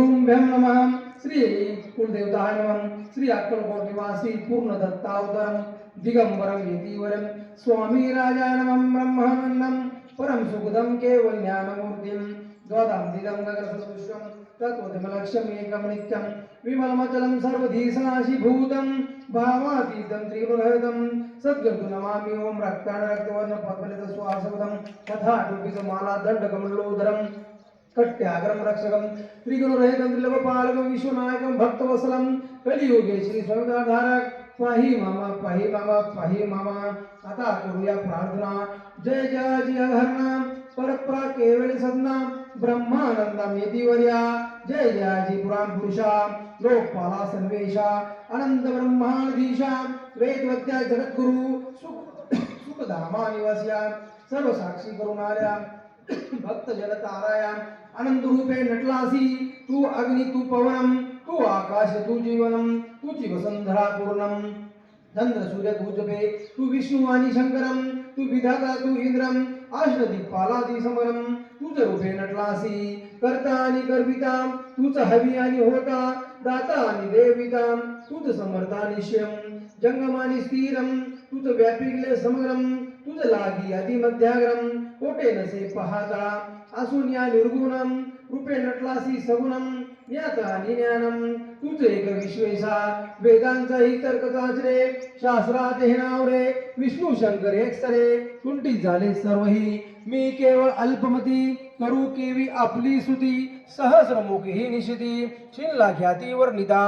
गुरुभ्यं नमः। श्री कुलदेवताय नमः। श्री अक्कलकोट निवासी पूर्ण दत्तावतारम दिगंबरम यतीवरम स्वामी राजाय नमः। ब्रह्मानंदम परम सुखदम केवल ज्ञानमूर्तिम द्वादांतिदं गगनसदृशं तत्त्वमलक्ष्यम् एकं नित्यं विमलमचलं सर्वधीसनाशिभूतं भावातीतं त्रिगुणरहितं सद्गुरुं नमामि। ओम रक्ताणरक्तवर्ण पद्मलितश्वासवदं तथा टुपितमाला दण्डकमण्डलोदरं कट्याग्रम रक्षकम त्रिगुणरहितं त्रिलोकपालकं विश्वनायकं भक्तवत्सलं कलियुगे श्री स्वामिनारायण पाहि मम आता करूया प्रार्थना। जय जय जय हरनाम परप्रा केवल सदना ब्रह्मानंदम यतिवर्या जय जय जी पुराण पुरुषा लोकपाला सर्वेशा अनंत ब्रह्माधीशा वेदवत्या जगद्गुरु सुखधामा निवासिया सर्व साक्षी करुणार्या भक्त जलताराया अनंत रूपे नटलासी तू अग्नि तू पवनम तू आकाश तू जीवनम तुझी वसंधरा पूर्णम चंद्र सूर्य तू जपे तू विष्णु आणि शंकरम तू विधाता तू इंद्रम अष्टदिक्पालादी समरम तुझ रूपे नटलासी करता आणि करविता तुझ हवी आणि होता दाता आणि देविता तुझ समर्था निश्चयम जंगम आणि स्थिरम तुझ व्यापिकले समग्रम तुझ लागी आदि मध्याग्रम कोटे नसे पाहता असून्या निर्गुणम रूपे नटलासी सगुणम ज्ञाता आणि ज्ञानम तुझ एक विश्वेशा वेदांचा ही तर्क चाचरे शास्त्रात हे नाव रे विष्णू शंकर एक सरे कुंठित झाले सर्वही मी केवळ अल्पमती करू केवी आपली स्तुती सहस्रमुखी ही निशिती शिनला ख्यातीवर निदा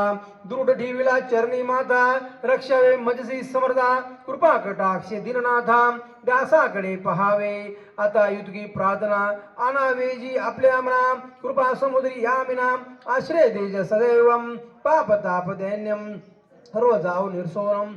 दृढ ठेविला चरणी माता रक्षावे मजसी समर्था कृपा कटाक्ष दीननाथा दासाकडे पहावे आता युद्धी प्रार्थना आनावे जी आपल्या मना कृपा समुद्री यामिना आश्रय देज सदैवम पाप ताप दैन्यम सर्व जाऊ निर्सोरम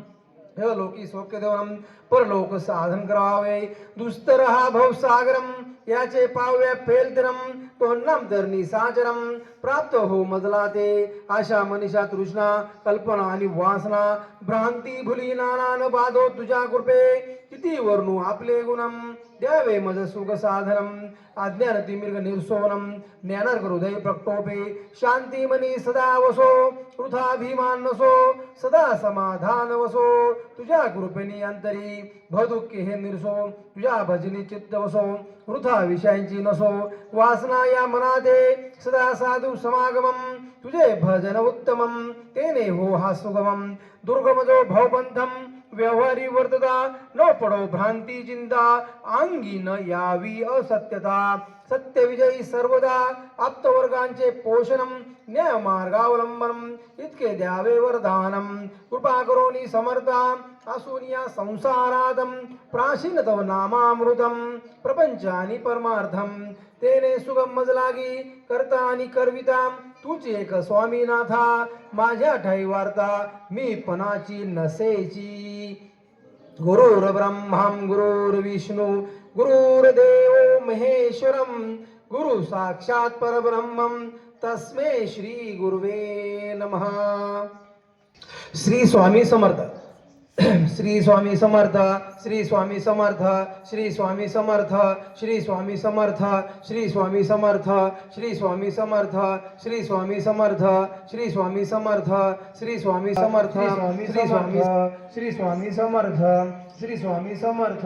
हे लोकी सौख्य देवनम परलोक साधन करावे दुस्तर हा भवसागरम याचे पाव्या पेलतरम तोन्नम धरणी साचरम प्राप्त हो मजला ते आशा मनीषा तृष्णा कल्पना आणि वासना भ्रांती भुली नाना न बाधो तुझ्या कृपे किती वर्णू आपले गुणम द्यावे मज सुख साधनम अज्ञान तिमिर्ग निर्सोनम ज्ञानार्क हृदय प्रकटोपे शांती मनी सदा वसो वृथाभिमान नसो सदा समाधान वसो तुझ्या कृपेनी अंतरी भदुःखी हे निर्सो तुझ्या भजनी चित्त वसो वृथा विषयांची नसो वासना या मनाते सदा साधू समागमम तुझे भजन उत्तमम तेने हो हा सुगमम दुर्गम जो भवबंधम व्यवहारी वर्तता न पडो भ्रांती चिंता अंगी न यावी असत्यता सत्य विजयी सर्वदा आप्तवर्गांचे पोषणम न्याय मार्गावलंबनम इतके द्यावे वरदानम कृपा करोनी समर्था असून या संसारादम प्राचीन तव नामामृतम प्रपंचानी परमार्थम तेने सुगम मज लागी करता आणि करविता तुझे एक स्वामीनाथा माझ्या ठाई वार्ता मी पणाची नसेची गुरुर ब्रह्मं गुरुर्विष्णू गुरुर्देवो महेश्वरम गुरु साक्षात परब्रह्मम तस्मै श्री गुरुवे नमः। श्री स्वामी समर्थ श्री स्वामी समर्थ श्री स्वामी समर्थ श्री स्वामी समर्थ श्री स्वामी समर्थ श्री स्वामी समर्थ श्री स्वामी समर्थ श्री स्वामी समर्थ श्री स्वामी समर्थ श्री स्वामी समर्थ श्री स्वामी श्री स्वामी समर्थ श्री स्वामी समर्थ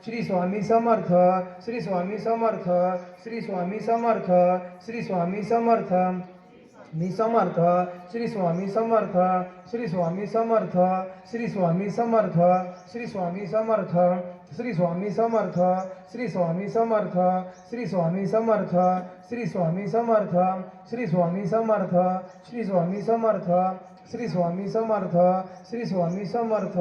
श्री स्वामी समर्थ श्री स्वामी समर्थ श्री स्वामी समर्थ श्री स्वामी समर्थ मी समर्थ श्री स्वामी समर्थ श्री स्वामी समर्थ श्री स्वामी समर्थ श्री स्वामी समर्थ श्री स्वामी समर्थ श्री स्वामी समर्थ श्री स्वामी समर्थ श्री स्वामी समर्थ श्री स्वामी समर्थ श्री स्वामी समर्थ श्री स्वामी समर्थ श्री स्वामी समर्थ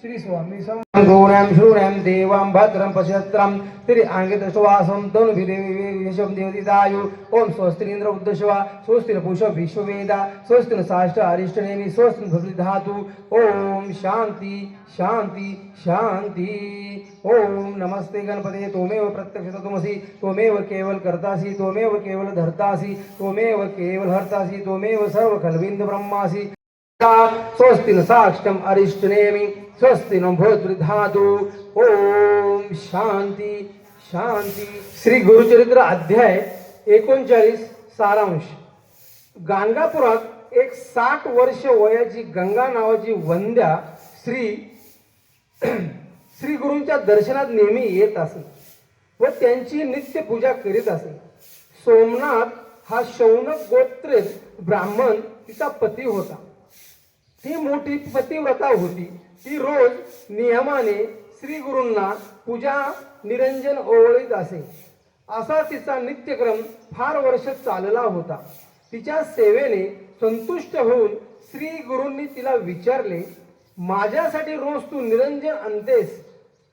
श्री स्वामी समर्थ गौरं शूरं देवं भद्रं पश्यत्रं तिरि आंगितश्वासं तनुभिदेवी विश्वं देवदितायु ओम स्वस्तिन्द्र उद्दश्वा स्वस्तिर्पुष विश्ववेदा स्वस्तिन साष्ट अरिष्टनेमि स्वस्तिन भवति धातु ओम शांति शांति शांति। ओम नमस्ते गणपते त्वमेव प्रत्यक्ष तत्त्वमसि त्वमेव केवल कर्तासि त्वमेव केवल धर्तासि त्वमेव केवल हर्तासि त्वमेव सर्वकल्विन्द ब्रह्मासि स्वस्तिन साष्टम अरिष्टनेमि स्वस्तिन भवति धातु ओम शांति शांति। श्री गुरुचरित्र अध्याय 39 सारांश। गाणगापुरात एक 60 वर्ष वयाची गंगा नावाची वंद्या श्री गुरूंच्या दर्शनात नेहमी येत असे व त्यांची नित्य पूजा करीत असे. सोमनाथ हा शौनक गोत्रेत ब्राह्मण तिचा पती होता. ती मोठी पतिव्रता होती. ती रोज नियमाने श्री गुरूंना पूजा निरंजन ओवळीत असे. असा तिचा नित्यक्रम फार वर्ष चालला होता. तिच्या सेवेने संतुष्ट होऊन श्री गुरूंनी तिला विचारले, माझ्यासाठी रोज तू निरंजन आणतेस,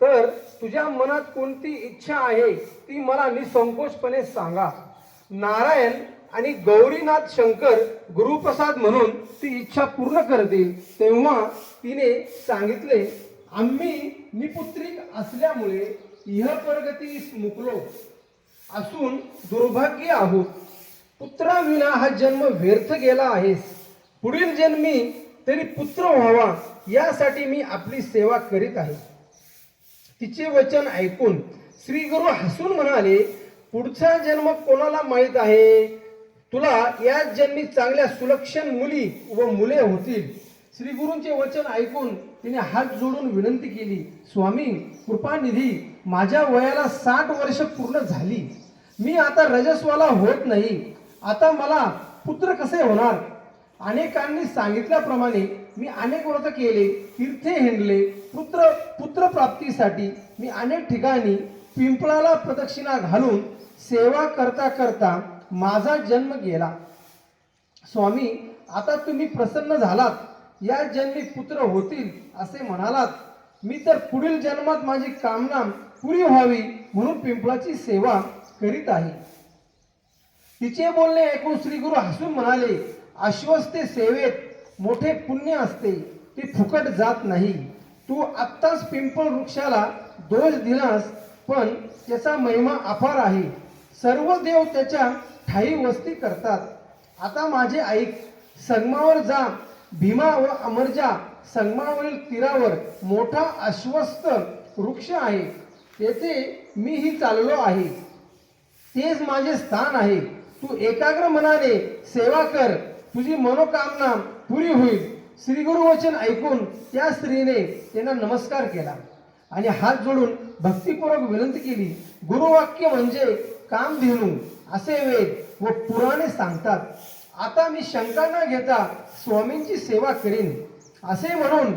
तर तुझ्या मनात कोणती इच्छा आहे ती मला निसंकोचपणे सांगा. नारायण आणि गौरीनाथ शंकर गुरुप्रसाद म्हणून ती इच्छा पूर्ण करतील. तेव्हा तिने सांगितले, आम्ही निपुत्रिक असल्यामुळे इहपरगतीस मुकलो असून दुर्भाग्य आहोत. पुत्राविना हा जन्म व्यर्थ गेला आहेस. पुढील जन्मी तरी पुत्र व्हावा यासाठी मी आपली सेवा करीत आहे. तिचे वचन ऐकून श्री गुरु हसून म्हणाले, पुढचा जन्म कोणाला माहीत आहे? तुला या जन्मी चांगल्या सुलक्षण मुली व मुले होतील. श्री गुरूंचे वचन ऐकून तिने हात जोडून विनंती केली, स्वामी कृपानिधी, माझ्या वयाला 60 वर्ष पूर्ण झाली. मी आता रजस्वाला होत नाही. आता मला पुत्र कसे होणार? अनेकांनी सांगितल्याप्रमाणे मी अनेक व्रत केले, तीर्थे हिंडले. पुत्र प्राप्तीसाठी मी अनेक ठिकाणी पिंपळाला प्रदक्षिणा घालून सेवा करता करता माझा जन्म गेला. स्वामी, आता तुम्ही प्रसन्न झालात. या जन्मी पुत्र होतील असे म्हणालात. मी तर पुढील जन्मात माझी कामना पुरी व्हावी म्हणून पिंपळाची सेवा करीत आहे. तिचे बोलणे ऐकून श्री गुरु हसून म्हणाले, आश्वस्ते सेवेत मोठे पुण्य असते, ते फुकट जात नाही. तू आत्ताच पिंपळ वृक्षाला दोष दिलास, पण त्याचा महिमा अपार आहे. सर्व देव त्याच्या ठाई वस्ती करतात. आता माझे ऐक, संगमावर जा. भीमा व अमरजा संगमावरील तीरावर मोठा अश्वस्थ वृक्ष आहे. तेथे मीही चाललो आहे. तेच माझे स्थान आहे. तू एकाग्र मनाने सेवा कर, तुझी मनोकामना पुरी होईल. श्री गुरु वचन ऐकून त्या स्त्रीने त्यांना नमस्कार केला आणि हात जोडून भक्तिपूर्वक विनंती केली. गुरुवाक्य म्हणजे कामधेनू असे वेद व पुराणे सांगतात. आता मी शंका न घेता स्वामींची सेवा करीन असे म्हणून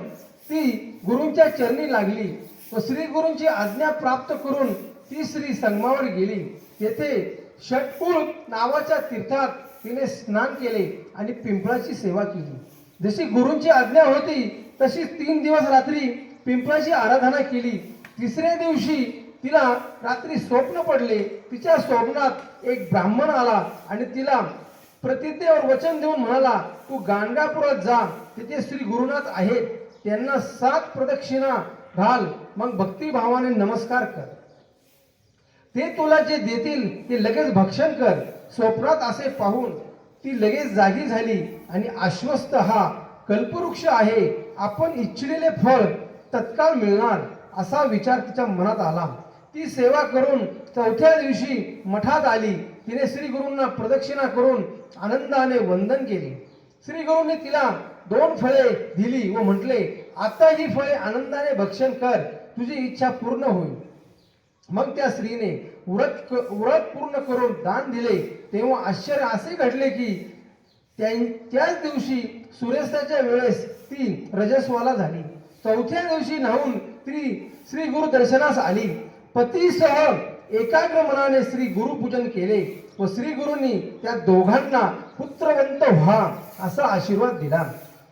ती गुरूंच्या चरणी लागली व श्री गुरूंची आज्ञा प्राप्त करून ती श्री संगमावर गेली. तेथे षटकुळ नावाच्या तीर्थात तिने स्नान केले आणि पिंपळाची सेवा केली. जशी गुरूंची आज्ञा होती तशी 3 दिवस रात्री पिंपळाची आराधना केली. तिसऱ्या दिवशी तिला रात्री स्वप्न पडले. तिच्या स्वप्नात एक ब्राह्मण आला आणि तिला प्रतिज्ञेवर वचन देऊन म्हणाला, तू गाणगापुरात जा. तिथे श्री गुरुनाथ आहेत, त्यांना 7 प्रदक्षिणा घाल, मग भक्तिभावाने नमस्कार कर. ते तुला जे देतील ते लगेच भक्षण कर. स्वप्नात असे पाहून ती लगेच जागी झाली आणि आश्वस्त हा कल्पवृक्ष आहे, आपण इच्छिलेले फळ तत्काळ मिळणार असा विचार तिच्या मनात आला. ती सेवा करून 4थ्या दिवशी मठात आली. तिने श्री गुरूंना प्रदक्षिणा करून आनंदाने वंदन केले. श्री गुरूंनी तिला 2 फळे दिली व म्हटले, आता ही फळे आनंदाने भक्षण कर, तुझी इच्छा पूर्ण होईल. मग त्या स्त्रीने व्रत पूर्ण करून दान दिले. तेव्हा आश्चर्य असे घडले की त्याच दिवशी सूर्यास्ताच्या वेळेस ती रजस्वाला झाली. 4थ्या दिवशी न्हावून ती श्री गुरु दर्शनास आली. पतीसह एकाग्र मनाने श्री गुरुपूजन केले व श्री गुरूंनी त्या दोघांना पुत्रवंत व्हा असा आशीर्वाद दिला.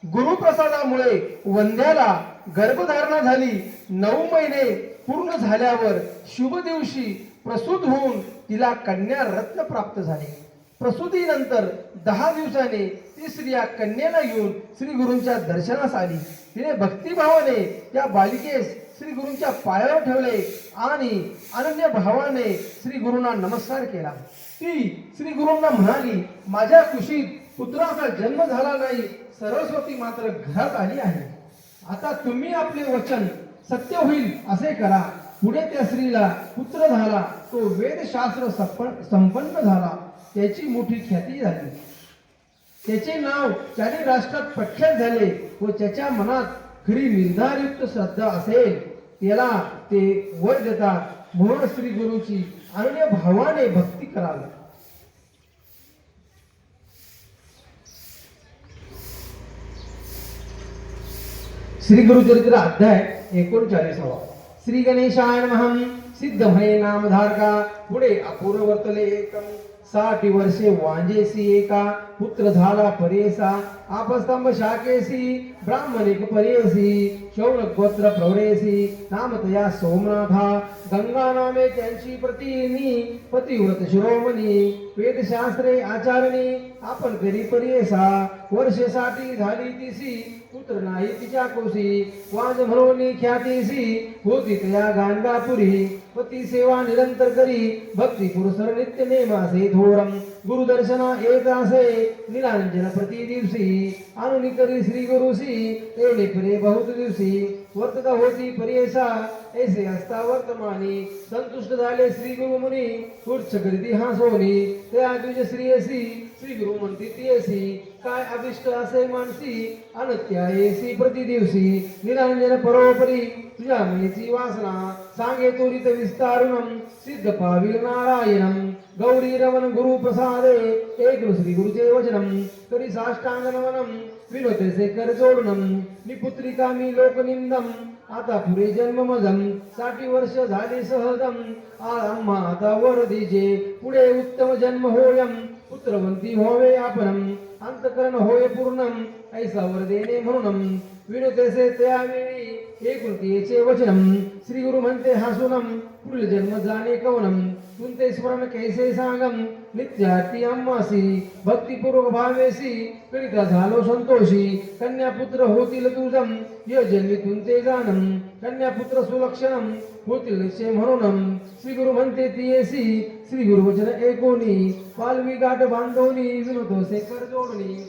गुरुप्रसादामुळे वंद्याला गर्भधारणा झाली. 9 महिने पूर्ण झाल्यावर शुभ दिवशी प्रसूत होऊन तिला कन्या रत्न प्राप्त झाले. प्रसूतीनंतर 10 दिवसाने ती स्त्रिया कन्येला घेऊन श्री गुरूंच्या दर्शनास आली. तिने भक्तिभावाने त्या बालिकेस श्री गुरूंच्या पायावर ठेवले आणि अनन्य भावाने श्री गुरूंना नमस्कार केला. ती श्री गुरूंना म्हणाली, माझ्या कुशीत पुत्राचा जन्म झाला नाही, सरस्वती मात्र घरात आली आहे. आता तुम्ही आपले वचन सत्य होईल असे करा. पुढे त्या स्त्रीला पुत्र झाला. तो वेदशास्त्र संपन्न झाला. त्याची मोठी ख्याती झाली. त्याचे नाव त्याने राष्ट्रात प्रख्यात झाले व त्याच्या मनात खरी निर्धारयुक्त श्रद्धा असेल त्याला ते वर देतात म्हणून श्री गुरुची अनन्य भावाने भक्ती करावी. श्री गुरुचरित्र अध्याय 39. श्री गणेशाय नमः. सिद्ध भये नामधारका पुढे अपूर्व वर्तले एकम. 60 वर्षे वांजेसी एका पुत्र झाला परेसा. आपस्तंभ शाकेसी ब्राह्मणिक परेसी. शौनक गोत्र प्रवरेसी नाम तया सोमनाथा. गंगा नामे त्यांची प्रतिनी पतिव्रत शिरोमणी. वेदशास्त्रे आचारणी आपण करी परेसा. वर्षे 60 झाली तिसी पुत्र नाही तिच्या कोशी. वाज म्हणून ख्यातीसी होती तया गांगापुरी. पती सेवा निरंतर करी भक्ती पुरुषर नित्य नेमासे थोरम. गुरुदर्शना येत असे निरांजन प्रति दिवसी. अनुनी करी श्री गुरुसी येणे फिरे बहुत दिवसी. वर्तता होती परेसा ऐसे असता वर्तमानी. संतुष्ट झाले श्री गुरु मुनी उच्च करीती हासोनी. त्या तुझे श्रीयसी श्री गुरु म्हणती तियसी. काय अभिष्ट असे मानसी अनत्या येसी प्रति दिवसी. निरांजन परोपरी तुझ्या मनीची वासना. सांगे त्वरित विस्तारुणम सिद्ध पाविल नारायणम. गौरी रमण गुरु प्रसादे एक श्री गुरुचे वचनम. करी साष्टांग नमनम विनोते कर जोडनम. निपुत्रिका मी लोकनिंदम आता पुरे जन्म मजम. 60 वर्ष झाली सहजम आम्हा आता वर दीजे. पुढे उत्तम जन्म होयम पुत्रवंती होवे आपणम. अंतकरण होय पूर्णम ऐसा वर देणे म्हणूनम. विनोतेसे त्यावेळी एकुलतीचे वचनम. श्री गुरु म्हणते हसूनम पुढील जन्म जाणे कवनम. तुमते स्मरण कैसे सांगम नित्याती अम्मासी. भक्तिपूर्वक भावेसी करिता झालो संतोषी. कन्यापुत्र होतील तुझम य जन्मी तुमते जानम. कन्यापुत्र सुलक्षणम होतील निश्चय म्हणूनम. श्री गुरु म्हणते तियेसी श्री गुरु वचन एकोनी. पालवी गाठ बांधवनी विनोदोसे कर जोडणी.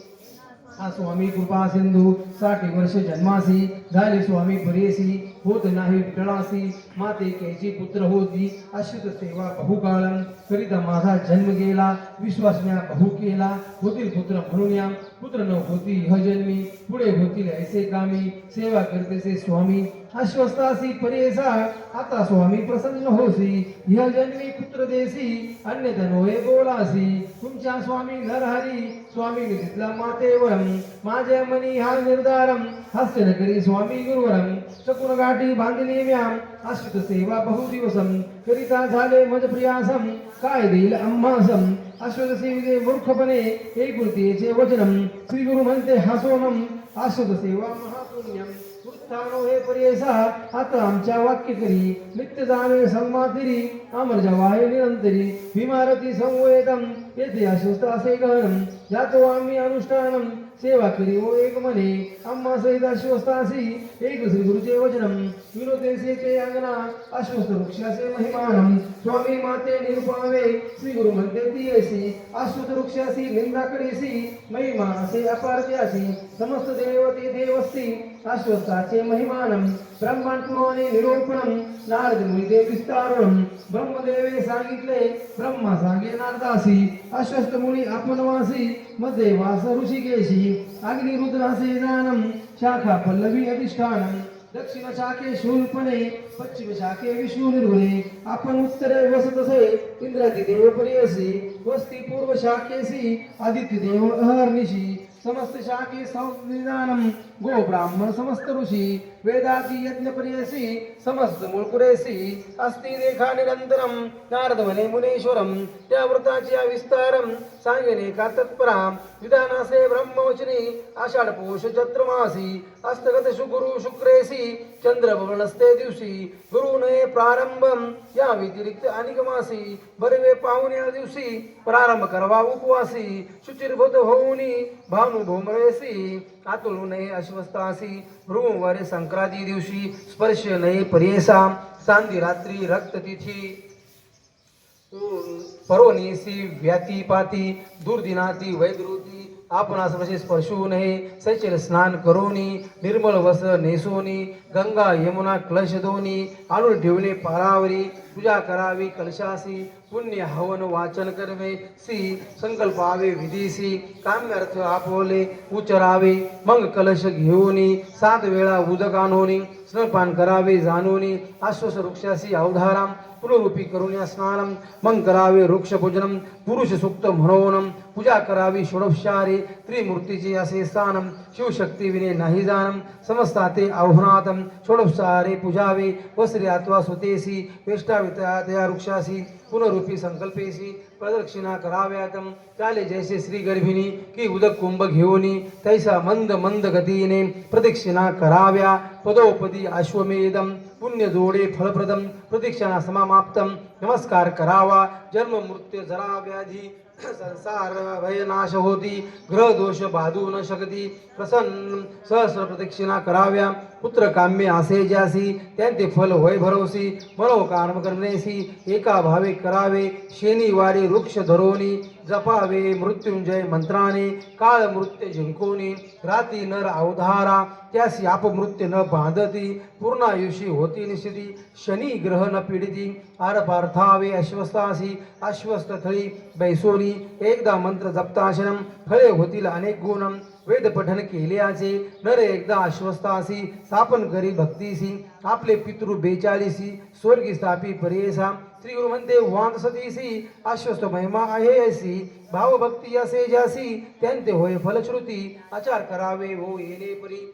हा स्वामी कृपा सिंधू 60 वर्ष जन्मासी. झाले स्वामी परेसी होत नाही विठळासी. माते कैची पुत्र होती अश्रुत सेवा बहुकाळम. करिता माझा जन्म गेला विश्वासण्या बहु केला. होतील पुत्र म्हणून या पुत्र न होती ह जन्मी. पुढे होतील ऐसे कामी सेवा करतेसे स्वामी. अश्वस्थासी परेसा आता स्वामी प्रसन्न होसी. ह्या जन्मी पुत्र देसी अन्यथा नोहे बोलासी. तुमच्या स्वामी नरहरी स्वामी तिथला मातेवरम. माझ्या मनी हा निर्धारम हास्य न करी स्वामी गुरुवरम. शकुन गाठी बांधली म्याम अश्रुत सेवा बहुदिवसम. करिता झाले मज प्रियासम काय देईल अम्मासम. अश्वत सेविते मूर्खपणे एकुलतीचे वचनम. श्री गुरु म्हणते हसोनम अश्वत सेवा महापुण्यम. उत्थानो हे परेसा आता आमच्या वाक्य करी. नित्य जाणे संमातिरी अमर जवाहे निरंतरी. विमारती संवेदम येथे अश्वस्त असे गहनम. यातो आम्ही अनुष्ठानम सेवा करी हो एक मने. अम्मा सहित अश्वस्थासी एक श्री गुरुचे वचनम. विनोदेसे ते अंगना अश्वस्त वृक्षाचे महिमानम. स्वामी माते निरुपावे श्री गुरु म्हणते तियेसी. अश्वत वृक्षासी निंदा करीसी महिमा असे अपार त्यासी. समस्त देवते देवस्ती अश्वस्ताचे महिमानम. ब्रह्मांड पुराणे निरूपणम नारद मुनिदेव विस्तारणम. ब्रह्मदेवे सांगितले ब्रह्मा सांगे नारदासी. अश्वस्त मुनी आपणवासी मध्ये वास ऋषिकेशी. अग्निरुद्रासे जानम शाखा पल्लवी अधिष्ठानम. दक्षिण शाखे शूलपणे पश्चिम शाखे विष्णू निर्वळे. आपण उत्तरे वसत असे इंद्रादी देव परेसी. वस्ती पूर्व शाखेसी आदित्य देव अहर्निशी. समस्त शाखे संविधानम गो ब्राह्मण समस्त ऋषी. वेदाती यज्ञ परेसी समस्त मूळपुरेसी. अस्ति रेखा निरंतरम नारद म्हणे मुनीश्वरम. त्या व्रताच्या विस्तारम सांगेने का तत्पराम. विधानासे ब्रह्मवचनी आषाढ पौष चत्रमासी. अस्तगत शुगुरु शुक्रेसी चंद्रभवनस्ते दिवशी. गुरु नये प्रारंभम या व्यतिरिक्त अनिगमासी. बरवे पाहुण्या दिवशी प्रारंभ करवा उपवासी. शुचिर्भूत होऊनी भानु भोमरेसी. आतुलू नये अश्वस्थासी भ्रूवारे संक्रांती दिवशी. स्पर्श नये परेसा सांदी रात्री रक्ततिथी. परोनीसी व्यातीपाती दुर्दिनाती वैद्रुती. आपणास वशे स्पर्शू नये सचल स्नान करोनी. निर्मल वस्त्र नेसोनी गंगा यमुना क्लश दोनी. आणून ठेवणे पारावरी. पूजा करावी कलशासी पुण्य हवन वाचन करवे सी संकल्पावे विधीसी काम्यर्थ आपोले उचरावे मग कलश घेऊनी 7 वेळा उदक आणूनी स्नपान करावे जाणूनी आश्वस वृक्षासी अवधाराम पुनरूपी करुण्या स्नानम मग करावे वृक्षपूजनम पुरुष सूक्त म्हणून पूजा करावी षोडोपचारे त्रिमूर्तीचे असे स्थानम शिवशक्ती विने नाही जानम समस्ताते आव्हानातम षोडोपचारे पूजावे वस्त्रे अथवा सुतेसी वेष्टाविता त्या वृक्षासी पुनरूपी संकल्पेसी प्रदक्षिणा कराव्यातम चाले जैसे श्री गर्भिणी की उदक कुंभ घेऊनी तैसा मंद मंद गतीने प्रदक्षिणा कराव्या पदोपदी अश्वमेधम पुण्य जोडे फलप्रदम प्रदक्षिणा समाप्तम नमस्कार करावा जन्म मृत्यू जरा व्याधी संसार भयनाश होती ग्रह दोष बाधू न शकती प्रसन्न सहस्र प्रदक्षिणा कराव्या पुत्र काम्य असे ज्यासी त्यांचे फल होय भरोसी मनोकाम करण्यासी एका भावे करावे शनिवारी वृक्ष धरोनी जपावे मृत्युंजय मंत्राने काळ मृत्यू जिंकोनी राती नर अवधारा त्यासी अपमृत्यू न बांधती पूर्णायुषी होती निश्चिती शनी ग्रह न पीडिती आरपार्थावे अश्वस्थासी अश्वस्थ थळी बैसोनी एकदा मंत्र जपताशनम फळे होतील अनेक गुणम वेद पठन केल्याचे नर एकदा अश्वस्थासी स्थापन करी भक्तीसी आपले पितृ 42 स्वर्गी स्थापी परेसा श्री गुरु म्हणते वांत सतीसी अश्वस्थ महिमा आहे ऐसी भावभक्ती असे ज्यासी त्यांचे होय फलश्रुती आचार करावे हो येणे परी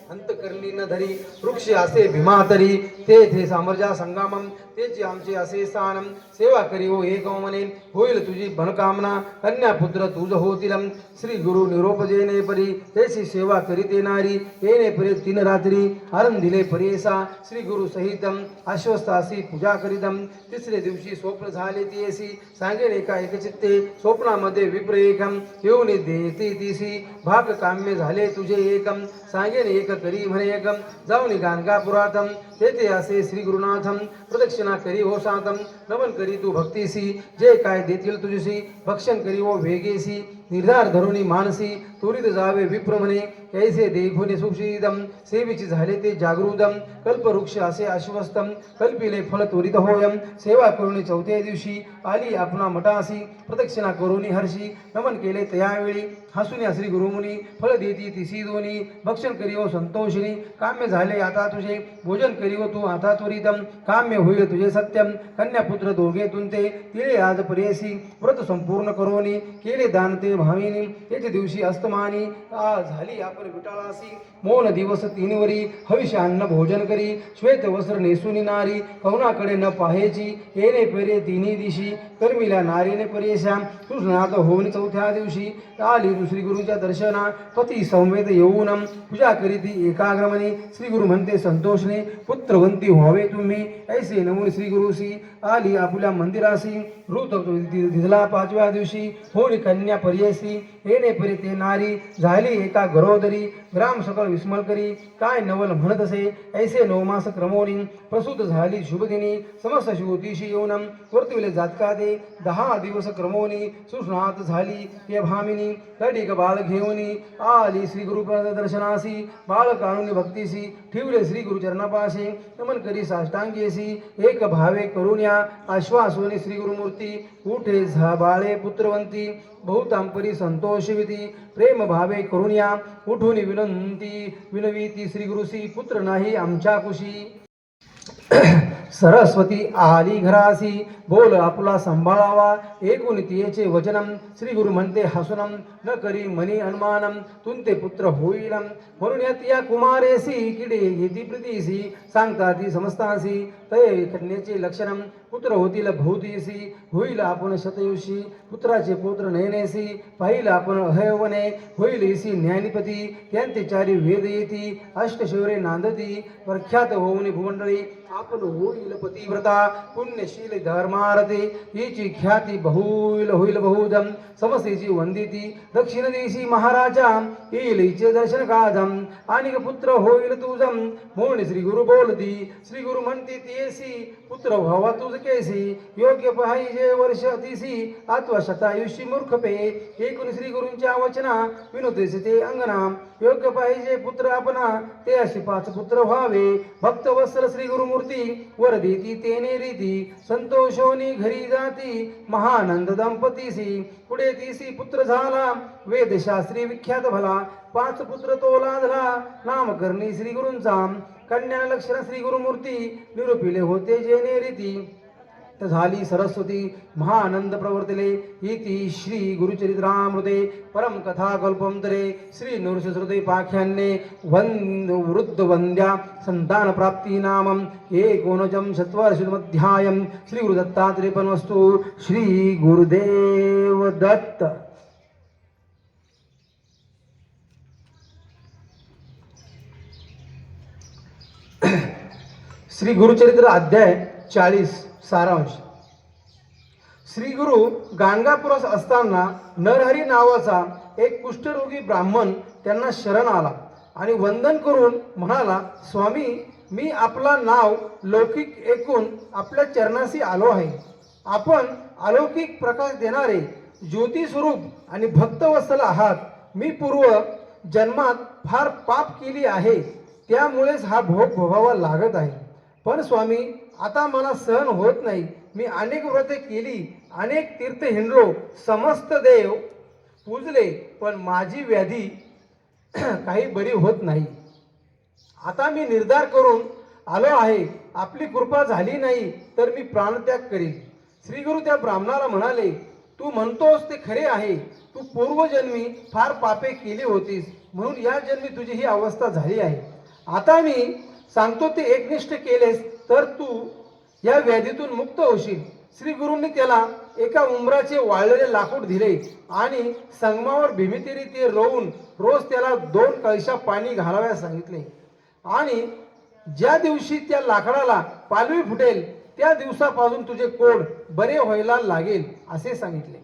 अंतकरणी न धरी वृक्ष असे भीमातरी ते सामर्जा संगमम तेचे आमचे असे स्थानम सेवा करी हो एक मने होईल तुझी मनकामना कन्या पुत्र तुझ होतीलम श्री गुरु निरोपजेने परी त्याची सेवा करीत येणारी येणे परी 3 रात्री आरण दिले परेसा श्री गुरु सहितम अश्वस्थासी पूजा करीतम तिसरे दिवशी स्वप्न झाले तीसी सांगेन एका एकचित्ते स्वप्नामध्ये विप्र एकम येऊन देते तीसी भाग काम्य झाले तुझे एकम सांगेन एक करी म्हणे एकम जाऊन गाणगापुरातम तेथे असे श्री गुरुनाथम प्रदक्षिणा करी हो सातम नमन करी तू भक्तीसी जे काय देतील तुझीसी भक्षण करी हो वेगेसी निर्धार धरुणी मानसी त्वरित जावे विप्र म्हणे कैसे देखुने सुशीदम सेवेची झाले ते जागृतम कल्पवृक्ष असे अश्वस्तम कल्पिले फल त्वरित होयम सेवा करुणी 4थ्या दिवशी आली आपणा मठासी प्रदक्षिणा करुणी हर्षी नमन केले त्यावेळी हसुन्या श्री गुरुमुनी फल देती तिसी दोनी भक्षण करी हो संतोषिनी काम्य झाले आता तुझे भोजन करी हो तू आता त्वरितम काम्य होईल तुझे सत्यम कन्या पुत्र दोघे तुंते तिळे आज परेसी व्रत संपूर्ण करोनी केले दान ते भाविनी येथे दिवशी अस्तमानी झाली आपण विटाळासी मौन दिवस 3 वरी हविष्य अन्न भोजन करी श्वेत वस्त्र नेसुनी नारी कवनाकडे न पाहायची येणे पेरे 3 दिशी कर्मीला नारीने परेशा कृष्णात होऊन 4थ्या दिवशी आली दुसरी गुरुच्या दर्शना पती संवेद येऊनम पूजा करीती एकाग्रमने श्री गुरु म्हणते संतोषने पुत्रवंती व्हावे तुम्ही ऐसे नमून श्री गुरुसी आली आपुल्या मंदिरासी ऋत दिसला 5व्या दिवशी होणी कन्या पर्यसी येणे परी ते नारी झाली एका गरोदरी ग्राम सकळ विस्मल करी काय नवल म्हणत असे ऐसे 9 मास क्रमोनी प्रसूत झाली शुभदिनी समस्त शिवतीशी येऊनम वर्तविले जातका दे 10 दिवस क्रमोनी सुष्णात झाली ते भामिनी तडिक बाळ घेऊनी आली श्री गुरु दर्शनासी बाळ कानुनी भक्तीसी ठेवले श्री गुरु चरणापाशी नमन करी साष्टांगेसी एक भावे करुण्या आश्वासोनी श्री गुरुमूर्ती उठे बाळे पुत्रवंती बहुतांपरी संतोषविती प्रेम भावे करुण्या उठून विनवीती श्री गुरुसी पुत्र नाही आमच्या कुशी सरस्वती आली घरासी बोल आपुला सांभाळावा एकूण तियेचे वचनम श्री गुरु म्हणते हसुनम न करी मनी अनुमानम तुंते पुत्र होईलम म्हणून या कुमारेसी किडे येती प्रीतीसी सांगता ती समस्तासी तय कन्येचे लक्षणम पुत्र होतील भौतीसी होईल आपण शतयुषी पुत्राचे पुत्र नयनेसी पाहिल आपण अहयवने होईल इसी ज्ञानिपती त्यांचे 4 वेद येती अष्टशौर्य नांदती प्रख्यात होऊन भूमंडळी आपण होईल पतिव्रता पुण्यशील धर्मारते हिची ख्याती होईल बहुदम समस्तेची वंदिती दक्षिण देशी महाराजा येईल हिचे दर्शन काजम आणि पुत्र होईल तुझम म्हणून श्री गुरु बोलती श्री गुरु म्हणते तेसी पुत्र व्हावा तुझ केसी योग्य पाहिजे वर्ष अतिसी आत्वा शतायुषी मूर्खपे एकूण श्री गुरूंच्या वचना विनोदेसी ते अंगना योग्य पाहिजे पुत्र आपणा ते अशी 5 पुत्र व्हावे भक्त वत्सल श्री गुरुमूर्ती व वर देती तेने रीती संतोषोनी घरी जाती महानंद दंपतीसी. पुढे तीसी पुत्र झाला वेदशास्त्री विख्यात भला 5 पुत्र तो लादला नामकरणी श्री गुरूंचा. कन्या लक्षण श्री गुरुमूर्ती निरूपिले होते जेने रीती. झाली सरस्वती महानंद प्रवर्तले इति श्री गुरुचरित्रामृते परम कथा कल्पंतरे श्री नृसिंहस्मृते पाख्यान्ये वृद्ध वंद्या संतान प्राप्ती नामम 49 श्री गुरुदत्तात्रेयपनवस्तु. श्री गुरुदेव दत्त. श्री गुरुचरित्र अध्याय 40 सारांश. श्री गुरु गाणगापुरास असताना नरहरी नावाचा एक कुष्ठरोगी ब्राह्मण त्यांना शरण आला आणि वंदन करून म्हणाला, स्वामी, मी आपला नाव लौकिक ऐकून आपल्या चरणाशी आलो आहे. आपण अलौकिक प्रकाश देणारे ज्योती स्वरूप आणि भक्तवत्सल आहात. मी पूर्व जन्मात फार पाप केली आहे, त्यामुळेच हा भोग भोगावा लागत आहे. पण स्वामी, आता मला सहन होत नाही. मी अनेक व्रते केली, अनेक तीर्थ हिंडलो, समस्त देव पूजले, पण माझी व्याधी काही बरी होत नाही. आता मी निर्धार करून आलो आहे, आपली कृपा झाली नाही तर मी प्राणत्याग करीन. श्री गुरु त्या ब्राह्मणाला म्हणाले, तू म्हणतोस ते खरे आहे. तू पूर्वजन्मी फार पापे केली होतीस, म्हणून या जन्मी तुझी ही अवस्था झाली आहे. आता मी सांगतो ते एकनिष्ठ केलेस तर तू या व्याधीतून मुक्त होशील. श्री गुरूंनी त्याला एका उंबराचे वाळलेले लाकूड दिले आणि संगमावर भीमितीने ते रोवून रोज त्याला 2 कळशा पाणी घालाव्यास सांगितले. आणि ज्या दिवशी त्या लाकडाला पालवी फुटेल त्या दिवसापासून तुझे कोड बरे व्हायला लागेल असे सांगितले.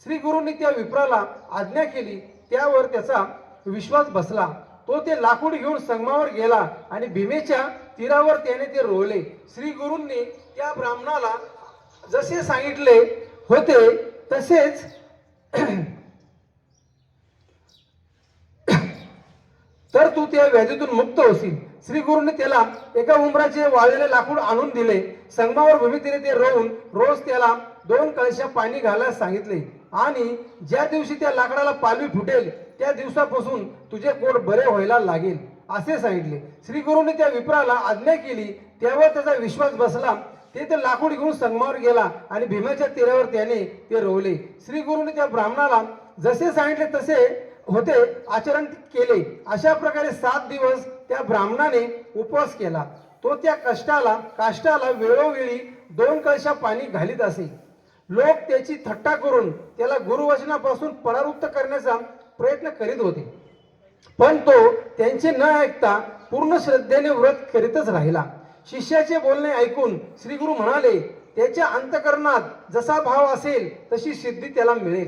श्री गुरूंनी त्या विप्राला आज्ञा केली. त्यावर त्याचा विश्वास बसला. तो ते लाकूड घेऊन संगमावर गेला आणि भीमेच्या तीरावर त्याने ते रोवले. श्री गुरूंनी त्या ब्राह्मणाला जसे सांगितले होते तसेच तर तू त्या व्याधीतून मुक्त होशील. श्री गुरूंनी त्याला एका उंबराचे वाळलेले लाकूड आणून दिले. संगमावर भूमितीने ते रोवून रोज त्याला 2 कळशा पाणी घालायला सांगितले. आणि ज्या दिवशी त्या लाकडाला पालवी फुटेल त्या दिवसापासून तुझे कोड बरे व्हायला लागेल असे सांगितले. श्री गुरूंनी त्या विप्राला आज्ञा केली. त्यावर त्याचा विश्वास बसला. ते लाकूड घेऊन संगमावर गेला आणि भीमेच्या तीरावर त्याने ते रोवले. श्री गुरूंनी त्या ब्राह्मणाला जसे सांगितले तसे होते आचरण केले. अशा प्रकारे 7 दिवस त्या ब्राह्मणाने उपवास केला. तो त्या काष्टाला वेळोवेळी 2 कळशा पाणी घालीत असे. लोक त्याची थट्टा करून त्याला गुरुवचनापासून परावृत्त करण्याचा प्रयत्न करीत होते, पण तो त्यांचे न ऐकता पूर्ण श्रद्धेने व्रत करीतच राहिला. शिष्याचे बोलणे ऐकून श्री गुरु म्हणाले, त्याच्या अंतकरणात जसा भाव असेल तशी सिद्धी त्याला मिळेल.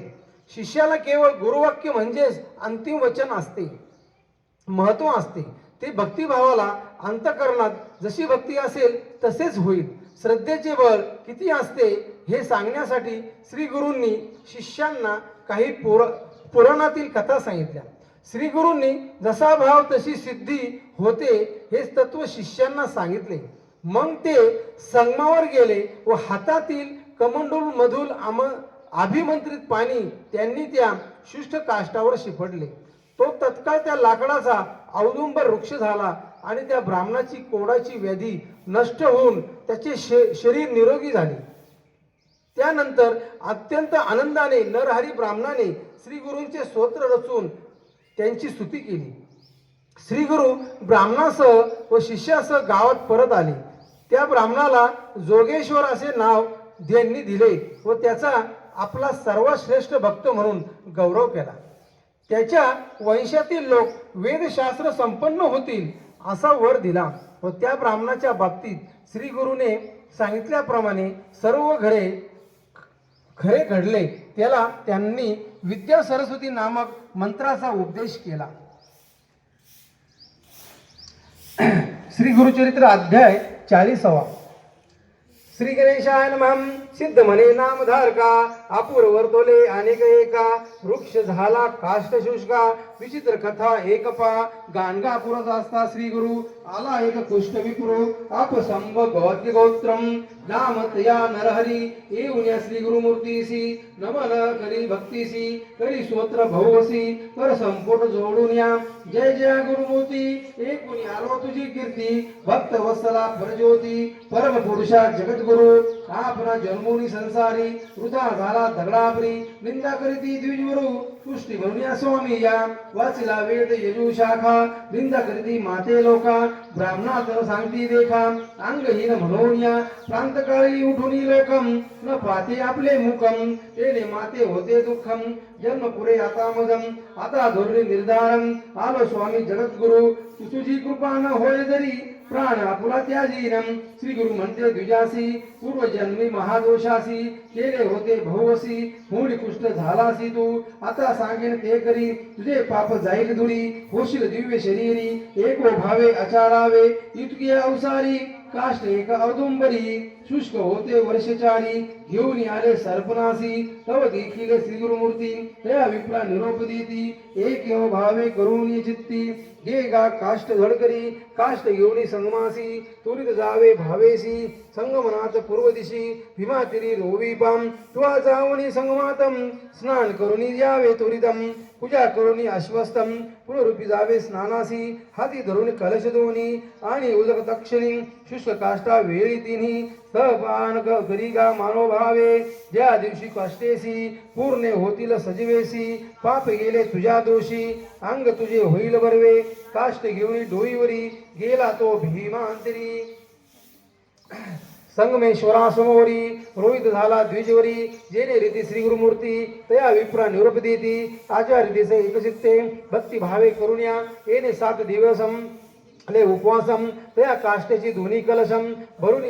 शिष्याला केवळ गुरुवाक्य म्हणजेच अंतिम वचन असते, महत्व असते. ते भक्तिभावाला अंतकरणात जशी भक्ती असेल तसेच होईल. श्रद्धेचे बळ किती असते हे सांगण्यासाठी श्री गुरूंनी शिष्यांना काही पुराणातील कथा सांगितल्या. श्री गुरूंनी जसा भाव तशी सिद्धी होते हे तत्व शिष्यांना सांगितले. मग ते संगमावर गेले व हातातील कमंडलू मधून अभिमंत्रित पाणी त्यांनी त्या शुष्ट काष्टावर शिपडले. तो तत्काळ त्या लाकडाचा औदुंबर वृक्ष झाला आणि त्या ब्राह्मणाची कोडाची व्याधी नष्ट होऊन त्याचे शरीर निरोगी झाले. त्यानंतर अत्यंत आनंदाने नरहरी ब्राह्मणाने श्री गुरूंचे स्तोत्र रचून त्यांची स्तुती केली. श्री गुरु ब्राह्मणासह व शिष्यासह गावात परत आले. त्या ब्राह्मणाला जोगेश्वर असे नाव त्यांनी दिले व त्याचा आपला सर्वश्रेष्ठ भक्त म्हणून गौरव केला. त्याच्या वंशातील लोक वेदशास्त्र संपन्न होतील असा वर दिला व त्या ब्राह्मणाच्या बाबतीत श्री गुरुने सांगितल्याप्रमाणे सर्व खरे घडले. त्याला त्यांनी विद्या सरस्वती नामक मंत्राचा उपदेश केला. श्री गुरुचरित्र अध्याय 40. श्री गणेशाय नमः. सिद्धमने नामधारका अपूर वर्तोले अनेक एका वृक्ष झाला काष्ट शुष्का विचित्र कथा एक पा गाणगा पुरत असता श्री गुरु आला एक कुष्ठ विपुरो अपसंभ गौत्य गोत्रम नामतया नरहरी येऊन श्री गुरुमूर्तीसी नमन करी भक्तीसी करी स्तोत्र भवसी कर संपुट जोडून या जय जय गुरुमूर्ती एकूणी आलो तुझी कीर्ती भक्त वत्सला परज्योती परम पुरुषा जगद्गुरु आपला जन्मोनी संसारी वृथा झाला दगडापरी निंदा करीती द्विजगुरु पुष्टी म्हणून या स्वामी या वाचिला वेद यजू शाखा निंदा करीती माते लोका ब्राह्मणात सांगती देखा अंगहीन म्हणून या प्रांतकाळी उठून लोकम न पाते आपले मुखम तेने माते होते दुःखम जन्म पुरे आता मदम आता धोरणे निर्धारम आलो स्वामी जगद्गुरु तुझी कृपा न होय जरी प्राण आपुला त्याजीनम श्री गुरु म्हणते द्विजासी पूर्वजन्मी महादोषासी केले होते भवसी मूळ कुष्ठ झालासी तू आता सांगेन ते करी तुझे पाप जाईल दुरी होशील दिव्य शरीरी एको भावे अचारावे इतकी अवसारी काष्ट एक औदुंबरी शुष्क होते वर्षचारी घेऊन आले सर्पनासी तव देखील श्री गुरुमूर्ती त्या विप्रा निरोप देती एक भावे करून चित्ती घे गा काष्ट धडकरी काष्ट घेऊन संगमासी त्वरित जावे भावेसी संगमनाथ पूर्व दिशी भीमातिरी रोवीपाम तुवा जावनी संगमातम स्नान करुनी यावे त्वरितम पूजा करुनी अश्वस्तम पुनरुपी जावे स्नानासी हाती धरून कलश दोनी आणि उदक तक्षणी शुष्क काष्टा वेळी तिन्ही सहपान करी गा मानोभावे ज्या दिवशी कष्टेसी पूर्णे होतील सजीवेसी पाप गेले तुझ्या दोषी अंग तुझे होईल बरवे काष्ट घेऊन डोईवरी गेला तो भीमांतरी संगमेश्वरासमोरी रोहित झाला द्विजवरी जेने रीती श्री गुरुमूर्ती तया विप्रा निरोप देती आचार्य दिसे एकचित्ते भक्ती भावे करुण्या येणे 7 दिवसम ले उपवासम तया काष्टेची दोन्ही कलशम भरून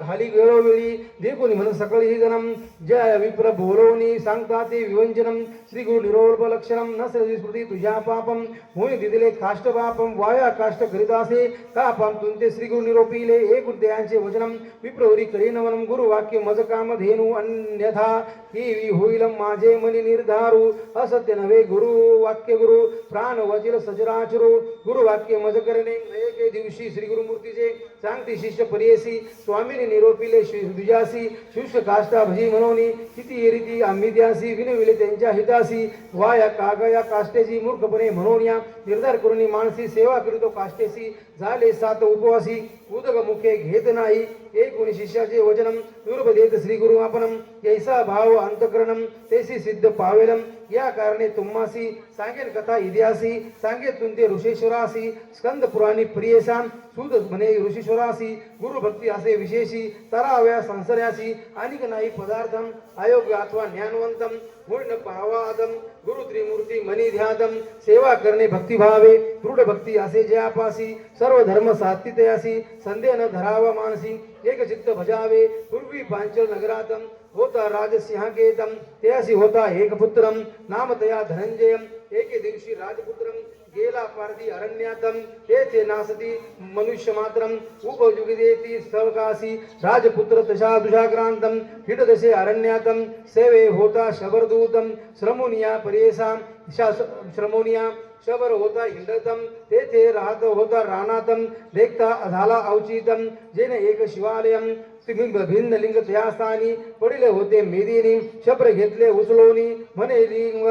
घाली वेळोवेळी देखून म्हणून सकळी जन्म जय विप्र बोलवणी सांगता ते विवंचनम श्री गुरु निरोल्प लक्षणम न स्मृती तुझ्या पापम होई दिदिले काष्ट पापम वाया काष्ट करीत असे का पाम तुमचे श्री गुरु निरोपिले एक त्यांचे वचनम विप्रवरी करीन वनम गुरु वाक्य मज काम धेनु अन्यथा ही होईल माझे मनी निर्धारू असत्य नव्हे गुरु वाक्य गुरु प्राण वचिल सचराचरू गुरु वाक्य मज करणे एके दिवशी श्री गुरुमूर्तीचे सांगती शिष्य परियसी स्वामीने निरोपिले द्विजासी शुष्क काष्टा भजी म्हणून किती रीती आम्ही त्यासी विनविले त्यांच्या हितासी वा या कागा या काष्टेची मूर्खपणे म्हणून या निर्धार करून मानसी सेवा करीतो काष्टेसी झाले 7 उपवासी उदक मुखे घेत नाही एक शिष्याचे वचनम दुर्भ देत श्री गुरु आपणम जैसा भाव अंतकरणम तेसी सिद्ध पावेलम या कारणे तुम्हासी सांगेन कथा इतिहासी सांगे तुमते ऋषेश्वरासी स्कंद पुराणी प्रियसा सुद म्हणे ऋषीश्वरासी गुरु भक्ती असे विशेषी तराव्या संसर्यासी अनिक नाही पदार्थम अयोग्य अथवा ज्ञानवंतम मूळ न पावादम गुरु त्रिमूर्ती मनी ध्यादम सेवा करणे भक्तिभावे दृढ भक्ती असे जयापासी सर्व धर्म सात्वितयासी संदेह न धरावा मानसी एक चित्त भजावे पूर्वी पांचल नगरातम होता राजसिंहाकेतम त्यासी होता एक पुत्रम नाम तया धनंजयम एके दिवशी राजपुत्रम गेला पारधी अरण्यातम तेथे नासती मनुष्य मात्रम उपयोगी देती स्थळकासी राजपुत्र तशा दुषाक्रांतम हिडदशे अरण्यातम सेवे होता शबरदूतम श्रमोनिया परेसा श्रमोनिया शबर होता हिंडतम तेथे राहत होता रानातम देखता झाला औचितम जेने एक शिवालयम भिन्न लिंग त्या स्थानी पडिले होते मेदिनी शबर घेतले उचलोनी म्हणे लिंग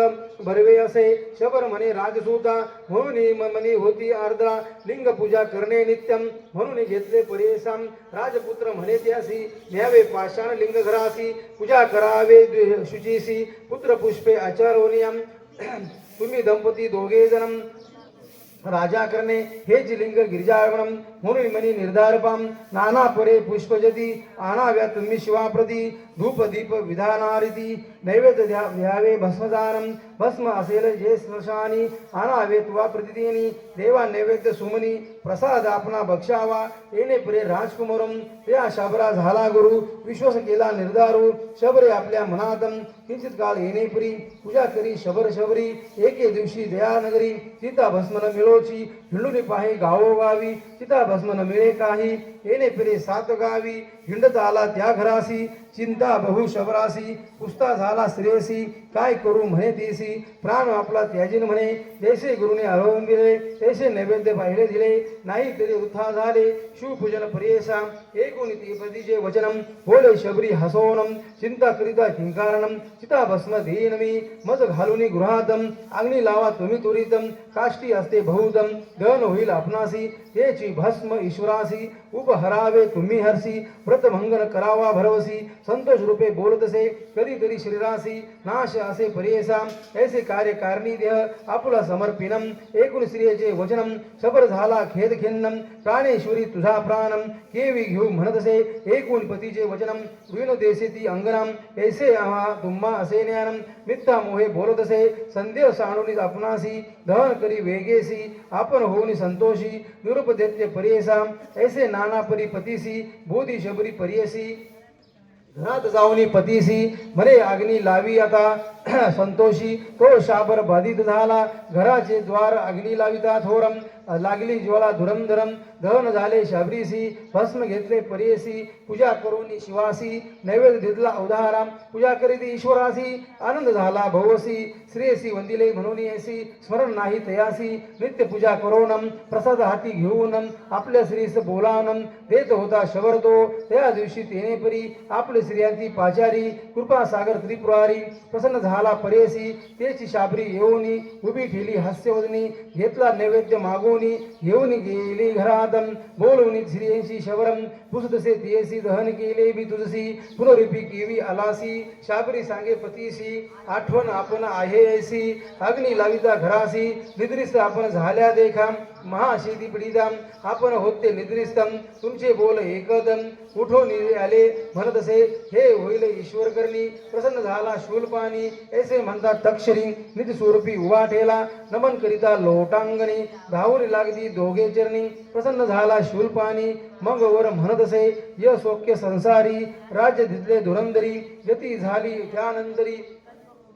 भरवे असे शबर म्हणे राजसूता म्हणून म्हणे होती अर्धा लिंग पूजा करणे नित्यम म्हणून घेतले परेशान राजपुत्र म्हणे त्यासी न्यावे पाषाण लिंग घरासी पूजा करावे शुचीसी पुत्र पुष्पे आचारोनियम तुम्ही दंपती दोघे जन्म राजा करणे हेच लिंग गिरिजागणम म्हणून मनी निर्धारपाम नाना परे पुष्पजती आणाव्या तुम्ही शिवाप्रती धूप दीप विधानारिती नैवेद्य द्यावे भस्मदानम भस्म असेल जे स्मशानी आणावे तुवा प्रतिदिनी देवा नैवेद्य सुमनी प्रसाद आपणा बक्षावा येणे पुरे राजकुमारम त्या शबरा झाला गुरु विश्वास केला निर्धारू शबरे आपल्या मनातम किंचित काळ येणे पुरी पूजा करी शबर शबरी एके दिवशी दयानगरी सीता भस्म न मिळोची हिंडून पाहे गावोगावी सीता भस्म न मिळे काही येणे फिरे 7 गावी हिंडत आला त्या घरासी चिंता बहु शबरासी पुस्ता झाला झाला श्रेयसी काय करू म्हणे देसी प्राण आपला त्याजीन म्हणे जैसे गुरुने हरवून दिले तैसे नैवेद्य पाहिले दिले नाही तरी वृथा झाले शिवपूजन प्रियेशा एकूण पतीचे वचनम बोले शबरी हसोनम चिंता करिता किंकारणम चिता भस्म देनमी मज घालुनी गृहातम अग्नी लावा तुम्ही तुरितम काष्टी असते बहुतम दहन होईल आपणासी तेची भस्म ईश्वरासी उपहरावे तुम्ही हरसी व्रतभंगन करावा भरवसी संतोष रूपे बोलतसे कधीतरी शरीरासी नाश असे परियेसा ऐसे कार्य कारणी देह आपुला समर्पिनम एकूण स्त्रियेचे वचनम सबर झाला खेद खिन्नम प्राणेश्वरी तुझा प्राणम केवी घेऊ म्हणतसे एकूण पतीचे वचनम विनो देसेती अंगनम ऐसे आहा तुम्हा असे ज्ञानम मिथ्या मोहे बोलतसे संदेह साणुनी आपणासी दहन करी वेगेसी आपण होऊनी संतोषी निरुपदेत्य परियेसा ऐसे नाना परी पतीसी बोधी शबरी परियसी घरात जाऊनी पतीसी म्हणे अग्नी लावी आता संतोषी तो शाबर बाधित झाला घराचे द्वार अग्नी लाविता थोरम लागली ज्वाला धुरंधरम दहन झाले शाबरीसी भस्म घेतले परियसी पूजा करून शिवासी नैवेद्य दिला उदाहराम पूजा करीती ईश्वरासी आनंद झाला भवसी श्रेयसी वंदिले म्हणून येसी स्मरण नाही तयासी नित्य पूजा करोनम प्रसाद हाती घेऊनम आपल्या श्रीस बोलावनम देत होता शबर तो त्या दिवशी तेने परी आपले स्त्रियांची पाचारी कृपा सागर त्रिपुरारी प्रसन्न झाला परेसी तेची शाबरी येऊनी उभी ठेली हास्यवदनी घेतला नैवेद्य मागोनी घेऊन गेली घरातम बोलवणी श्रियांशी शबरम पुसतसे तेसी दहन केले बी तुझसी पुनरुपी केवी आलासी शाबरी सांगे पतीसी आठवण आपण आहे ऐसी अग्नी लाविता घरासी निद्रिस्त आपण झाल्या देखा महाशेती पीडितम आपण होते निद्रिस्तम तुमचे बोल एकदम उठून आले म्हणतसे हे होईल ईश्वर करणी प्रसन्न झाला शूलपाणी ऐसे म्हणतात तक्षरी निज स्वरूपी उभा ठेला नमन करिता लोटांगणी धावून लागती दोघे चरणी प्रसन्न झाला शूलपाणी मग वर म्हणतसे य सौख्य संसारी राज्य दिसले धुरंदरी गती झाली त्यानंतरी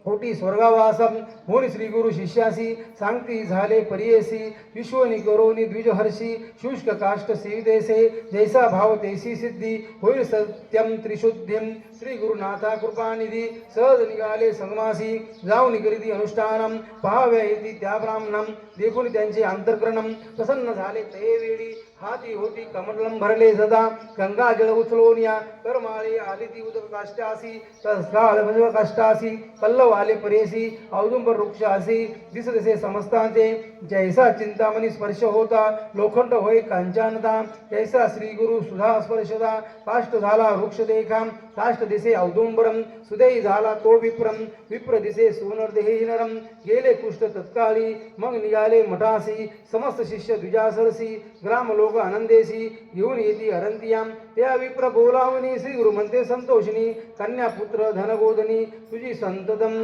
कोटी स्वर्गावासम होनी श्री गुरु शिष्यासी सांगती झाले परियेसी विश्वनी करोनी द्विजहर्षी शुष्क काष्ट सेविदेसे जैसा भाव तैसी सिद्धी होईल सत्यम त्रिशुद्धिम श्री गुरुनाथा कृपानिधी सहज निघाले संगमासी जाऊन करीती अनुष्ठानम पहाव्या येती त्या ब्राह्मणम देखून त्यांचे अंतर्करणम प्रसन्न झाले ते वेळी हाती होती कमंडलम भरले सदा गंगा जल उचलोनिया करमाळे आली ती उदक काष्टासी तत्काळ भजव काष्टासी पल्लव आले परेसी औदुंबर वृक्ष असी दिसतसे समस्तांचे जैसा चिंतामणी स्पर्श होता लोखंड होय कांचनता जैसा श्री गुरु सुधा स्पर्शदा काष्ट झाला वृक्ष देखा काष्ट दिसे औदुंबरम सुदेई झाला तो विप्रम विप्र दिसे सोनरदेही नरम गेले कुष्ठ तत्काळी मग निघाले मठासी समस्त शिष्य द्विजासरसी ग्राम लोक आनंदेसी घेऊन येती अरंतियाम त्या विप्र बोलावणी श्री गुरु म्हणते संतोषिनी कन्या पुत्र धनगोदनी तुझी संततम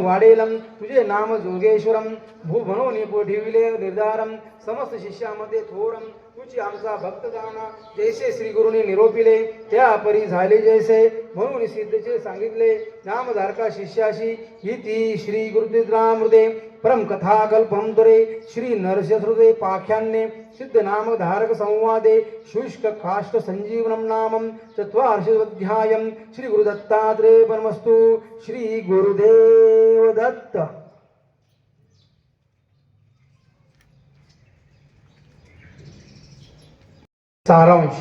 वाडेलम तुझे नाम जोगेश्वरम भू म्हणून ठेविले निर्धारम समस्त शिष्यामध्ये थोरम तुझी आमचा भक्त जाणा जैसे श्री गुरुने निरोपिले त्या परी झाले जैसे म्हणून सिद्धचे सांगितले नामधारका शिष्याशी ही ती श्री गुरुद्रामृते परम कथा कल्पम दुरे श्री नरसृते पाख्यान्ने सिद्ध नाम धारक संवादे शुष्क काष्ट संजीवनम नामम चत्वार्षोऽध्यायम श्री गुरुदत्तात्रेय परमस्तु श्री गुरुदेव दत्त। सारांश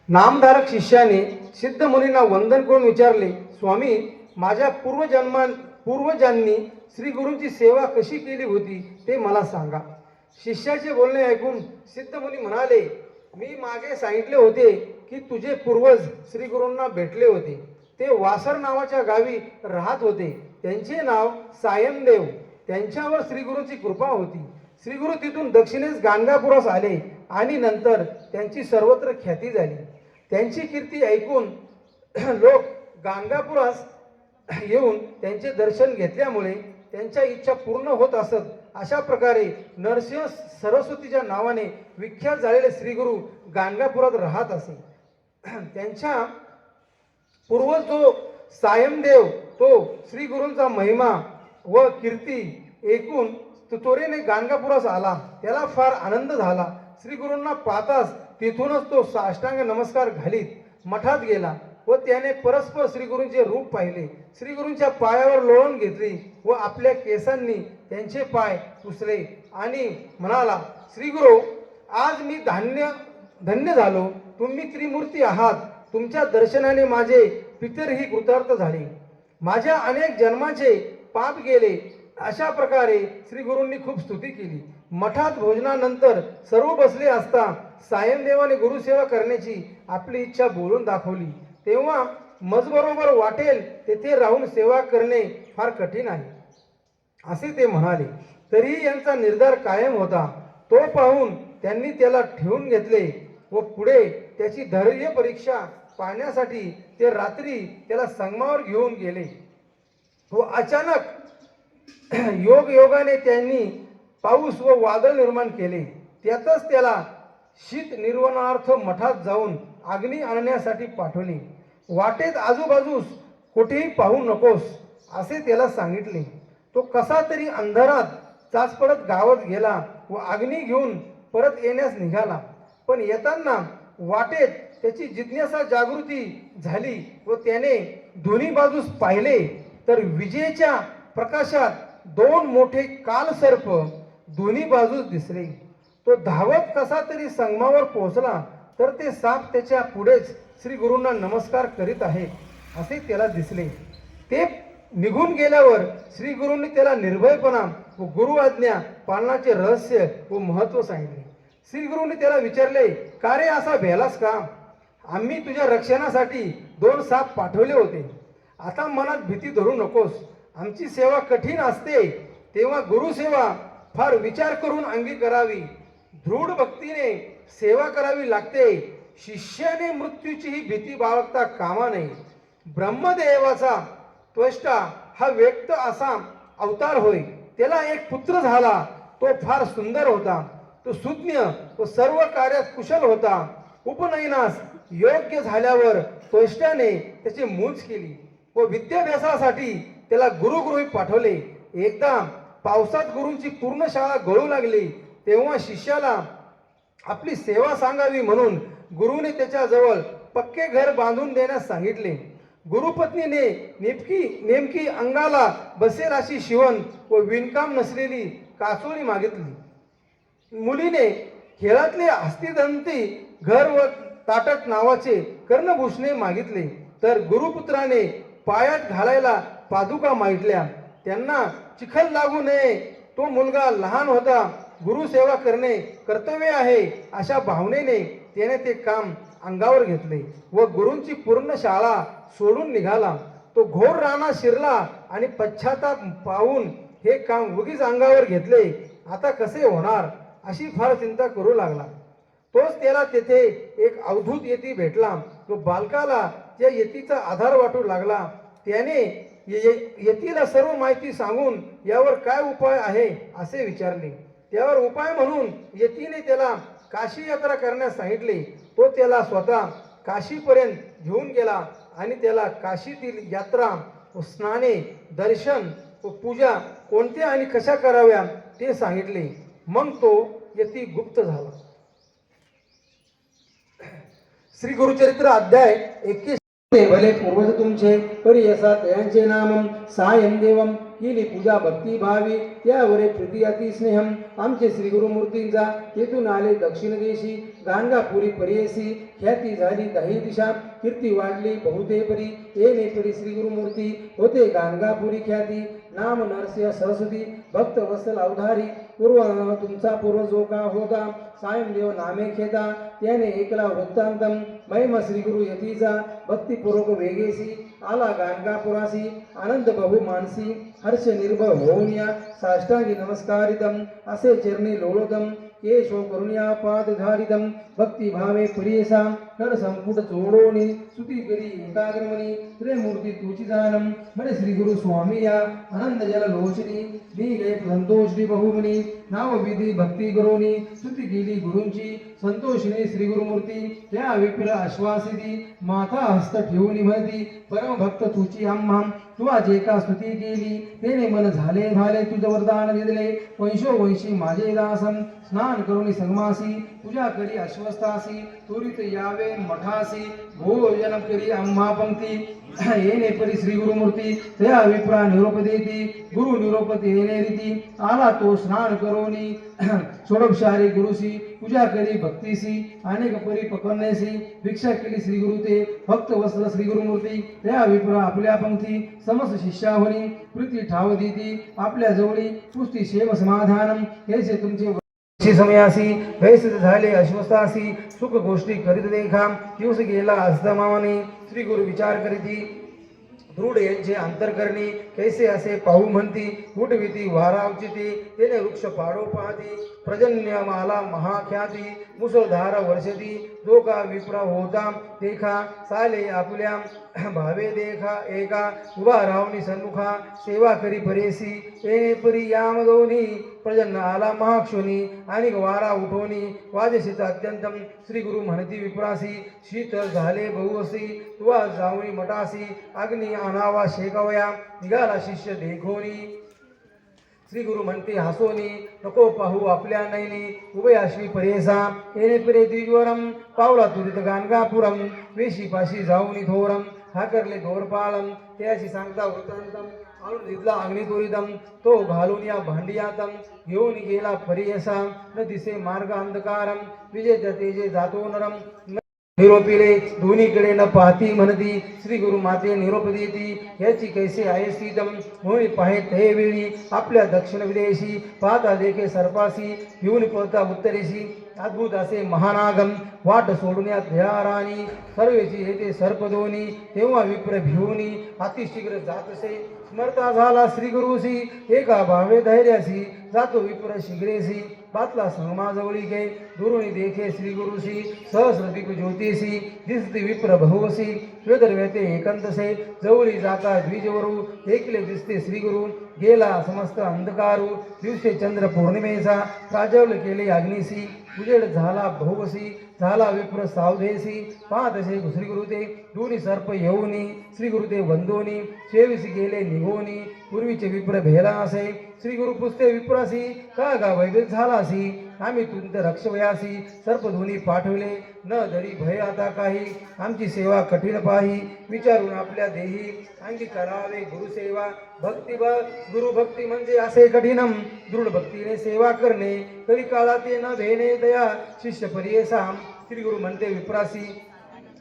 नामधारक शिष्याने सिद्ध मुनींना वंदन करून विचारले स्वामी माझ्या पूर्वजांनी श्री गुरूंची सेवा कशी केली होती ते मला सांगा। शिष्याचे बोलणे ऐकून सिद्ध मुनी म्हणाले मी मागे सांगितले होते की तुझे पूर्वज श्री गुरूंना भेटले होते ते वासर नावाच्या गावी राहत होते त्यांचे नाव सायमदेव त्यांच्यावर श्री गुरूंची कृपा होती। श्री गुरु तिथून दक्षिणेस गाणगापुरास आले आणि नंतर त्यांची सर्वत्र ख्याती झाली। त्यांची कीर्ती ऐकून लोक गाणगापुरास येऊन त्यांचे दर्शन घेतल्यामुळे त्यांच्या इच्छा पूर्ण होत असत। अशा प्रकारे नरसिंह सरस्वतीच्या नावाने विख्यात झालेले श्री गुरु गाणगापुरात राहत असे। त्यांच्या पूर्वज जो सायमदेव तो श्री गुरूंचा महिमा व कीर्ती ऐकून त्वरेने गाणगापुरास आला। त्याला फार आनंद झाला। श्री गुरूंना पाहताच तिथूनच तो साष्टांग नमस्कार घालीत मठात गेला व त्याने परस्पर श्री गुरूंचे रूप पाहिले. श्री गुरूंच्या पायावर लोळण घेतली व आपल्या केसांनी त्यांचे पाय पुसले आणि म्हणाला, श्री गुरु, आज मी धन्य झालो. तुम्ही त्रिमूर्ती आहात. तुमच्या दर्शनाने माझे पितरही कृतार्थ झाले. माझ्या अनेक जन्माचे पाप गेले. अशा प्रकारे श्री गुरूंनी खूप स्तुती केली. मठात भोजनानंतर सर्व बसले असता सायमदेवाने गुरुसेवा करण्याची आपली इच्छा बोलून दाखवली. तेव्हा मजबरोबर वाटेल तेथे राहून सेवा करणे फार कठीण आहे असे ते म्हणाले. तरीही यांचा निर्धार कायम होता. तो पाहून त्यांनी त्याला ठेवून घेतले व पुढे त्याची धैर्य परीक्षा पाहण्यासाठी ते रात्री त्याला संगमावर घेऊन गेले. व अचानक योगाने त्यांनी पाऊस व वादळ निर्माण केले. त्यातच त्याला शीत निर्वहनार्थ मठात जाऊन अग्नी आणण्यासाठी पाठवले. वाटेत आजूबाजूस कुठेही पाहू नकोस असे त्याला सांगितले. तो कसा तरी अंधारात चाचपडत गावात गेला व अग्नी घेऊन परत येण्यास निघाला. पण येताना वाटेत त्याची जिज्ञासा जागृती झाली व त्याने दोन्ही बाजूस पाहिले तर विजेच्या प्रकाशात दोन मोठे कालसर्प दोन्ही बाजूस दिसले. तो धावत कसा तरी संगमावर पोहोचला तर ते साप त्याच्या पुढेच श्री गुरूंना नमस्कार करीत आहे असे त्याला दिसले. ते निघून गेल्यावर श्री गुरूंनी त्याला निर्भयपणा व गुरु आज्ञा पालनाचे रहस्य व महत्व सांगितले. श्री गुरूंनी त्याला विचारले, का रे असा भेलास का? आम्ही तुझ्या रक्षणासाठी 2 साप पाठवले होते. आता मनात भीती धरू नकोस. आमची सेवा कठीण असते तेव्हा गुरुसेवा फार विचार करून अंगी करावी. दृढ भक्तीने सेवा करावी लागते. शिष्याने मृत्यूचीही भीती बाळगता कामा नये. ब्रह्मदेवाचा त्वष्टा हा व्यक्त असा अवतार होय. त्याला एक पुत्र झाला. तो फार सुंदर होता. तो सुज्ञ व सर्व कार्यात कुशल होता. उपनयनास योग्य झाल्यावर त्वष्टाने त्याची मूज केली व विद्याभ्यासासाठी त्याला गुरुगृही पाठवले. एकदा पावसात गुरूंची पूर्ण शाळा गळू लागली तेव्हा शिष्याला आपली सेवा सांगावी म्हणून गुरुने त्याच्याजवळ पक्के घर बांधून देण्यास सांगितले. गुरुपत्नीने नेमकी अंगाला बसेल अशी शिवण व विणकाम नसलेली कासोळी मागितली. मुलीने खेळातले हस्तिदंती घर व ताटक नावाचे कर्णभूषणे मागितले. तर गुरुपुत्राने पायात घालायला पादुका मागितल्या. त्यांना चिखल लागू नये. तो मुलगा लहान होता. गुरुसेवा करणे कर्तव्य आहे अशा भावनेने त्याने ते काम अंगावर घेतले व गुरूंची पूर्ण शाळा सोडून निघाला. तो घोर रानात शिरला आणि पश्चाताप पाहून हे काम उगीच अंगावर घेतले. आता कसे होणार अशी फार चिंता करू लागला. तोच त्याला तेथे एक अवधूत यती भेटला. तो बालकाला त्या यतीचा आधार वाटू लागला. त्याने यतीला सर्व माहिती सांगून यावर काय उपाय आहे असे विचारले. त्यावर उपाय म्हणून यतीने त्याला काशी यात्रा करण्यास सांगितले. तो त्याला स्वतः काशीपर्यंत घेऊन गेला आणि त्याला काशीतील यात्रा व स्नाने, दर्शन व पूजा कोणत्या आणि कशा कराव्या ते सांगितले. मग तो यती गुप्त झाला. श्री गुरुचरित्र अध्याय 21. भले पूर्वज तुमचे परियसात यांचे नामम सायं देवम केली पूजा भक्ती भावी त्यावरे प्रीती अति स्नेहम. आमचे श्री गुरुमूर्तींचा तेथून आले दक्षिण देशी गाणगापुरी परियसी ख्याती झाली दाही दिशा कीर्ती वाढली बहुते परी येणे परी श्री गुरुमूर्ती होते गाणगापुरी ख्याती नाम नरसिंह सरस्वती भक्त वत्सल अवधारी पूर्व तुमचा पूर्व जो का होता सायं देव नामे खेता त्याने एकला वृत्तांतम महिमा श्री गुरु यतीचा भक्तिपूर्वक वेगेसी आला गाणगापुरासी आनंद बहु मानसी हर्ष निर्भय होऊन या साष्टांगी नमस्कारितम असे चरणी लोळोदम केशव करुण्या पादधारितम भक्ती भावे प्रियसा कर संपुट जोडोनी सुती करी एकाग्रमणी त्रिमूर्ती तुची जानम म्हणे श्री गुरु स्वामी या आनंद जल लोचनी लीले संतोषी बहुमनी नाव विधी भक्ती करोनी स्तुती केली गुरूंची संतोषिनी श्री गुरुमूर्ती त्या विपुल आश्वासिती माथा हस्त ठेवून म्हणती परम भक्त तुची आम्हा तुवा जे का स्तुती केली तेने मन झाले तुझ वरदान दिले वंशोवंशी माझे दासम स्नान करुणी संगमासी तुझ्या करी अश्वस्थासी त्वरित यावे मठासी भोजन करी आम्हा पंक्ती येणे परी श्री गुरुमूर्ती तया विप्रा निरोप देती गुरु निरोप येणे रीती आला तो स्नान करोनी षोडपशारी गुरुसी पूजा करी भक्तीसी अनेक परी पकवण्यासी भिक्षा केली श्री गुरु ते भक्त वस्त्र श्री गुरुमूर्ती तया विप्रा आपल्या पंक्ती समस्त शिष्यावरी प्रीती ठाव देती आपल्या जवळी पुस्ती शेव समाधानम हेचे तुमचे समयासी वैसित झाले अश्वस्थासी सुख गोष्टी करीत देखा दिवस गेला अस्तमावानी श्री गुरु विचार करीती दृढ यांचे अंतर करणे कैसे असे पाहू म्हणती उठविती वारावचिती तेने वृक्ष पाडो पाहती प्रजन्य माला महाख्याती मुसळधार वर्षती जो का विप्रा होता देखा साले आपल्या भावे देखा एका उभा रावणी सन्मुखा सेवा करी परेसी येणे परी याम दोन्ही प्रजन्य आला महाक्षोनी आणि वारा उठवणी वाजशीत अत्यंतम श्री गुरु म्हणती विप्रासी शीतल झाले बहुअसी तुवा जावणी मटासी अग्नी अनावा शेकवया निघाला शिष्य देखोनी श्री गुरु म्हणते हसोनी नको पाहू आपल्या नैनी उभे अश्वी परेसा येणे परे द्विजवरम पावला तुरित गाणगापुरम वेशी पाशी जाऊनी थोरम हा करले दोरपाळम त्याशी सांगता वृत्तांतम आणून दिसला अग्नितोरितम तो घालून या भांडियातम घेऊन गेला परेसा न दिसे मार्ग अंधकारम विजेत्या तेजे जातो नरम निरोपिले दोन्हीकडे न पाहती म्हणती श्री गुरु माते निरोप देती याची कैसे आहे सीतम होई पाहे ते वेळी आपल्या दक्षिण विदेशी पाहता देखे सर्पासी घेऊन पळता उत्तरेशी अद्भुत असे महानागम वाट सोडण्यात ध्याराणी सर्वेची येते सर्पदोनी तेव्हा विप्र भिवनी अतिशीघ्र जातसे स्मरता झाला श्री गुरुसी एका भावे धैर्यासी जातो विप्र शीघ्रेसी पातला समाजवळी गे दुरुनी देखे श्री गुरुसी सहस्रदीप ज्योतिषी दिसती विप्र बहुवसी श्वेदर्व्यते एकंतसे जवळी जाता द्विजवरू एकले दिसते श्री गुरु गेला समस्त अंधकारू दिवसे चंद्र पौर्णिमेचा प्राजवल केले अग्निसी उजेड झाला बहुवसी झाला विप्र सावधेसी पाहतसे श्री गुरुते दोन्ही सर्प येऊनी श्री गुरुते वंदोनी शेविसी गेले निघोनी पूर्वीचे विप्र भेला असे श्री गुरु पुसते विप्रासी का गा वैभव झालासी आम्ही तुंत रक्षवयासी सर्पधोनी पाठवले न धरी भय आता काही आमची सेवा कठीण पाही विचारून आपल्या देही अंगी करावे गुरुसेवा भक्ती गुरु भक्ती म्हणजे असे कठीणम दृढ भक्तीने सेवा करणे कधी काळात न भेणे दया शिष्य परियेसा श्री गुरु म्हणते विप्रासी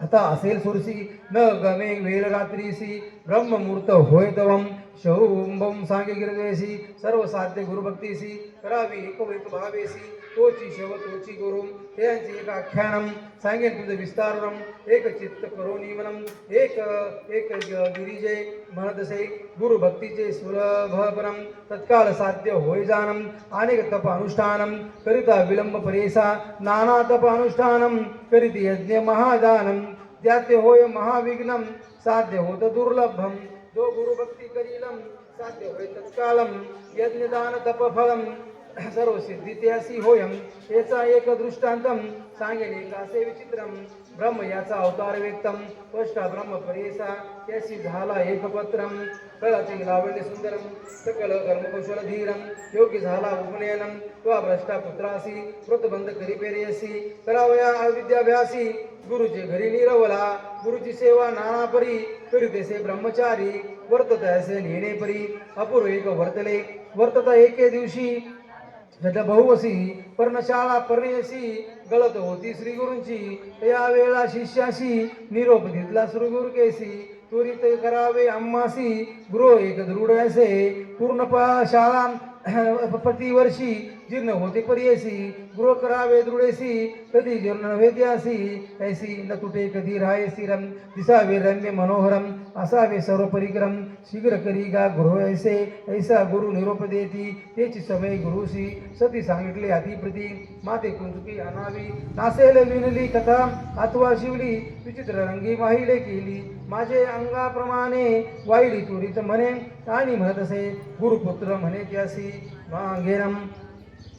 आता असेल सुरसी न गमे वेल रात्रीसी ब्रह्ममूर्त होय तवम शहुंबम सांगे गिरदेसी सर्व साध्य गुरुभक्तीसी करावी एक भावेसी तोची शव तोची गुरु त्यांची एक आख्यानम सांगेन तुझे विस्तारम एक चित्त करोनीवनम एक एक गिरिजय म्हणतसे गुरुभक्तीचे सुलभपरम तत्काळ साध्य होय जानम अनेक तप अनुष्ठानम करिता विलंब परेसा नाना तप अनुष्ठानम करीत यज्ञ महादानम त्याते होय महाविघ्नम साध्य होत दुर्लभम जो गुरुभक्ती करीलम साध्य होय तत्कालम यज्ञदान तपफलम सर्व सिद्धी त्यासी होयम याचा एक दृष्टांतम सांगेन एकासे विचित्रम ब्रह्म याचा अवतार व्यक्तम स्पष्ट ब्रह्म परेसा त्याशी झाला एकपत्रम कळाचे लावण्य सुंदरम सकल कर्मकुशल धीरम योग्य झाला उपनयनम त्वा भ्रष्टा पुत्रासी व्रतबंध करी पेरेसी करावया अविद्याभ्यासी गुरुचे घरी निरवला गुरुची सेवा नाना परी करीतेसे ब्रह्मचारी वर्तत असे नेणे परी अपूर्व एक वर्तले वर्तता एके दिवशी बहुवसी पर्णशाळा पर्णयसी गळत होती श्री गुरूंची या वेळा शिष्याशी निरोप घेतला श्री गुरु केसी त्वरित करावे आम्हासी गृह एक दृढ असे पूर्ण शाळा प्रतिवर्षी जीर्ण होते परियसी गृह करावे दृढेसी कधी जीर्ण नव्हे त्यासी ऐसी न तुटे कधी राहेसी रम दिसावे रम्य मनोहरम असावे सर्व परिक्रम शीघ्र करी गा गृह ऐसे ऐसा गुरु निरोप देती तेची समय गुरुसी सती सांगितले अतिप्रती माते कुंतुकी अनावी नासेल विनली कथा अथवा शिवली विचित्र रंगी वाहिले केली माझे अंगाप्रमाणे वाईली तुरीत म्हणे आणि म्हणत असे गुरुपुत्र म्हणे त्यासी मागेरम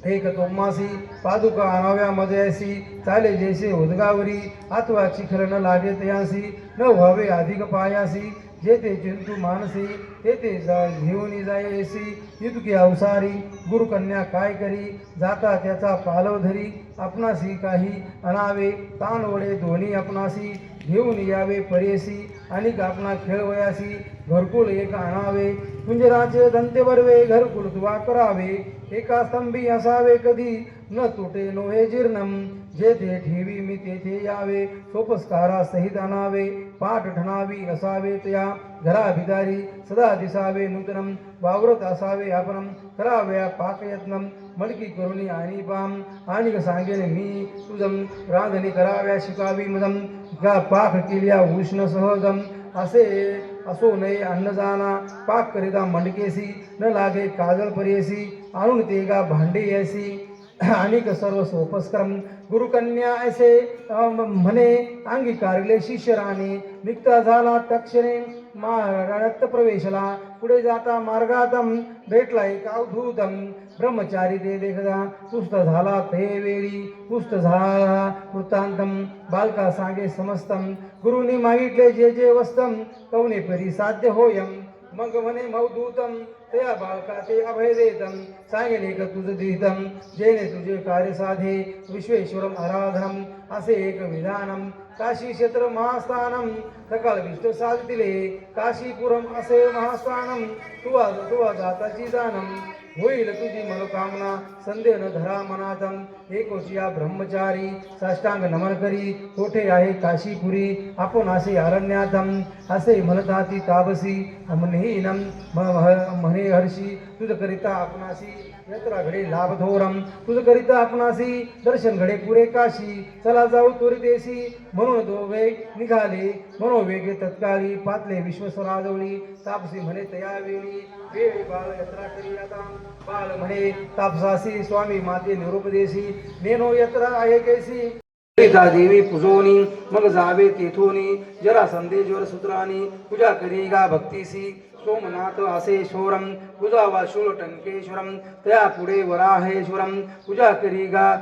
एक तोमासी पादुका आणाव्या मजयासी चाले जैसे उदगावरी अथवा चिखल न लागे तयासी न व्हावे अधिक पायासी जेथे जंतू मानसी तेथे घेऊन जायसी इतकी अवसारी गुरुकन्या काय करी जाता त्याचा पालव धरी आपणासी काही अनावे ताण वडे दोन्ही आपणासी घेऊन यावे परेसी आणि आपणा खेळवयासी घरकुल एक आणावे कुंजराचे दंते बरवे घरकुल तुवा करावे एका स्तंभी असावे कधी न तुटे नोहे जीर्णम जेथे ठेवी मी तेथे यावे सोपस्कारा सहित आणावे पाठ ठणावी असावे त्या घरा भिदारी सदा दिसावे नूतनम वावरत असावे आपणम कराव्या पाकयत्नम मडकी करुणी आणि पाम आणि सांगेन मी तुझम रांधणी कराव्या शिकावी मदम का पाक केल्या उष्ण सहजम असे असो नये अन्न जाना पाक करिता मंडकेसी न लागे काजळ परेसी आणून ते का भांडे यासी अनेक सर्व सोपस्क्रम गुरुकन्या ऐसे म्हणे अंगीकारले शिष्यराने निघता झाला तक्षणे रक्त प्रवेशला पुढे जाता मार्गातम भेटला एक अवधूतम ब्रह्मचारी ते देखता पुस्त झाला ते वेळी पुस्त झाला वृत्तांतम बालका सांगे समस्तम गुरुनी मागितले जे जे वस्तम कवने परी साध्य होयम मग म्हणे मौदूतम त्या बालका ते अभय देतम सांगेन एक तुझ दिहितम जेने तुझे कार्य साधे विश्वेश्वरम आराधनम असे एक विधानम काशी क्षेत्र महास्थानम सकाळ विष्णू साधतिले काशीपुरम असे महास्थानम तुवा जाताची दानम होईल तुझी मनोकामना संदेह न धरा मनातम एकोचिया ब्रह्मचारी साष्टांग नमन करी कोठे आहे काशीपुरी आपण असे अरण्यातम असे म्हणताती ताबसी म्हणेनम म्हणे हर्षी तुझ करिता आपणासी यात्रा घडे लाभधोरम तुझ करिता आपणासी दर्शन घडे पुरे काशी चला जाऊ त्वरितेसी म्हणून दोघे निघाले मनोवेगे तत्काळी पातले विश्वस्वराजवळी तापसी म्हणे तयावेळी वेळी बाळ यात्रा करी आता बाळ म्हणे तापसासी स्वामी माते निरुपदेशी नेनो यात्रा आहे कैसी देवी पुजोनी मग जावे तेथोनी जरा संदेश्वर सूत्रानी पूजा करी गा भक्तीसी सोमनाथ असेश्वरम पूजा वा शूळ टंकेश्वरम त्या पुढे वराहेश्वरम पूजा करी गा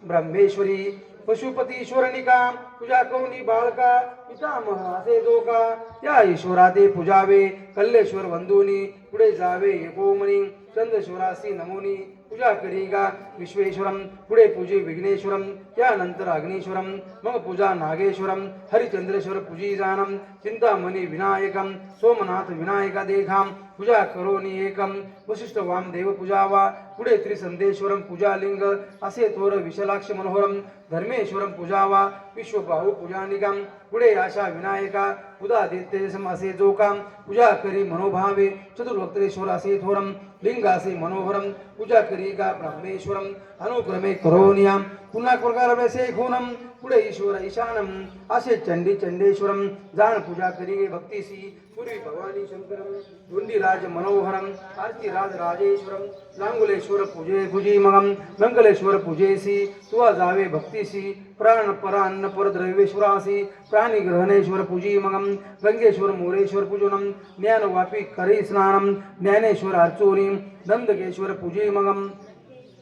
ब्रह्मेश्वरी पशुपतीश्वरनिका पूजा कौनी बाळका पितामह असे दोका त्या ईश्वरा ते पूजावे कल्लेश्वर बंधुनी पुढे जावे एकोमनी चंद्रश्वरासी नमोनी पूजा करी गा विश्वेश्वरम पुढे पूजे विघ्नेश्वरम त्यानंतर अग्नीश्वरम मग पूजा नागेश्वरम हरिचंद्रेश्वर पूजी जानम चिंतामणी विनायकम सोमनाथ विनायका देखाम पूजा करोनी एकम वशिष्ठ वामदेव पूजावा पुढे त्रिसंदेश्वरम पूजालिंग असे थोर विशालाक्ष मनोहरम धर्मेश्वरम पूजावा विश्वबाहू पूजानिकम पुढे आशा विनायका उदादित्यसम असे जोकाम पूजा करी मनोभावे चतुर्वक्त्रेश्वर असे थोरम लिंग असे मनोहरम पूजा करी गा ब्रह्मेश्वरम अनुक्रमे करोनियाम पुन्हा प्रकार वैसे खूनम पुढे ईश्वर ईशानम असे चंडी चंडेश्वरम जाण पूजा करी भक्तीसी पूर्वी भवानी शंकरम धुंडीराज मनोहरम आरतीराज राजेश्वरम लांगुलेश्वर पूजी मगम मंगलेश्वर पूजेसी तुवा जावे भक्तीसी प्राण परान्न परद्रव्येश्वरासी प्राणी ग्रहणेश्वर पूजी मगम गंगेश्वर मोरेश्वर पूजनम ज्ञान वापी करी स्नानम ज्ञानेश्वर अर्चोनी नंदकेश्वर पूजी मगम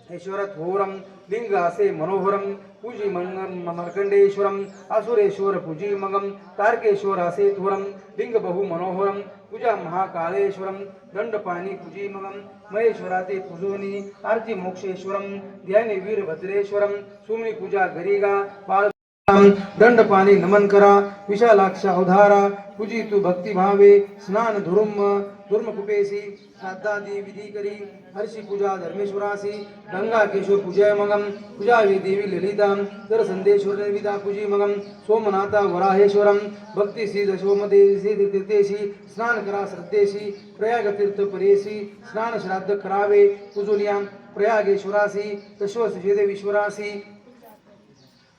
ईश्वर थोरम लिंग असे मनोहरम पूजी मर्कंडेश्वरम असुरेश्वर पूजी मगम तारकेश्वर असे थोरम लिंग बहु मनोहरम पूजा महाकालेश्वरम दंडपाणी पूजी मगम महेश्वराते पूजोनी आरती मोक्षेश्वरम ध्याने वीरभद्रेश्वरम सुमनी पूजा गरिगा बाळ दंडपाणी नमन करा विशालाक्ष अवधारा पूजी तू भक्ती भावे स्नान धुर्म कुपेसी श्राद्धादी विधी करी हर्षी पूजा धर्मेश्वरासी गंगा केशव पूजय मगम पूजावी देवी ललिता तर संदेश्वर निर्विदा पूजी मगम सोमनाथा वराहेश्वरम भक्तीसी दशोमदेशी तीर्थेशी स्नान करा श्रद्धेशी प्रयाग तीर्थ परेसी स्नान श्राद्ध करावे पूजोनिया प्रयागेश्वरासी दशवसुदेवीश्वरासी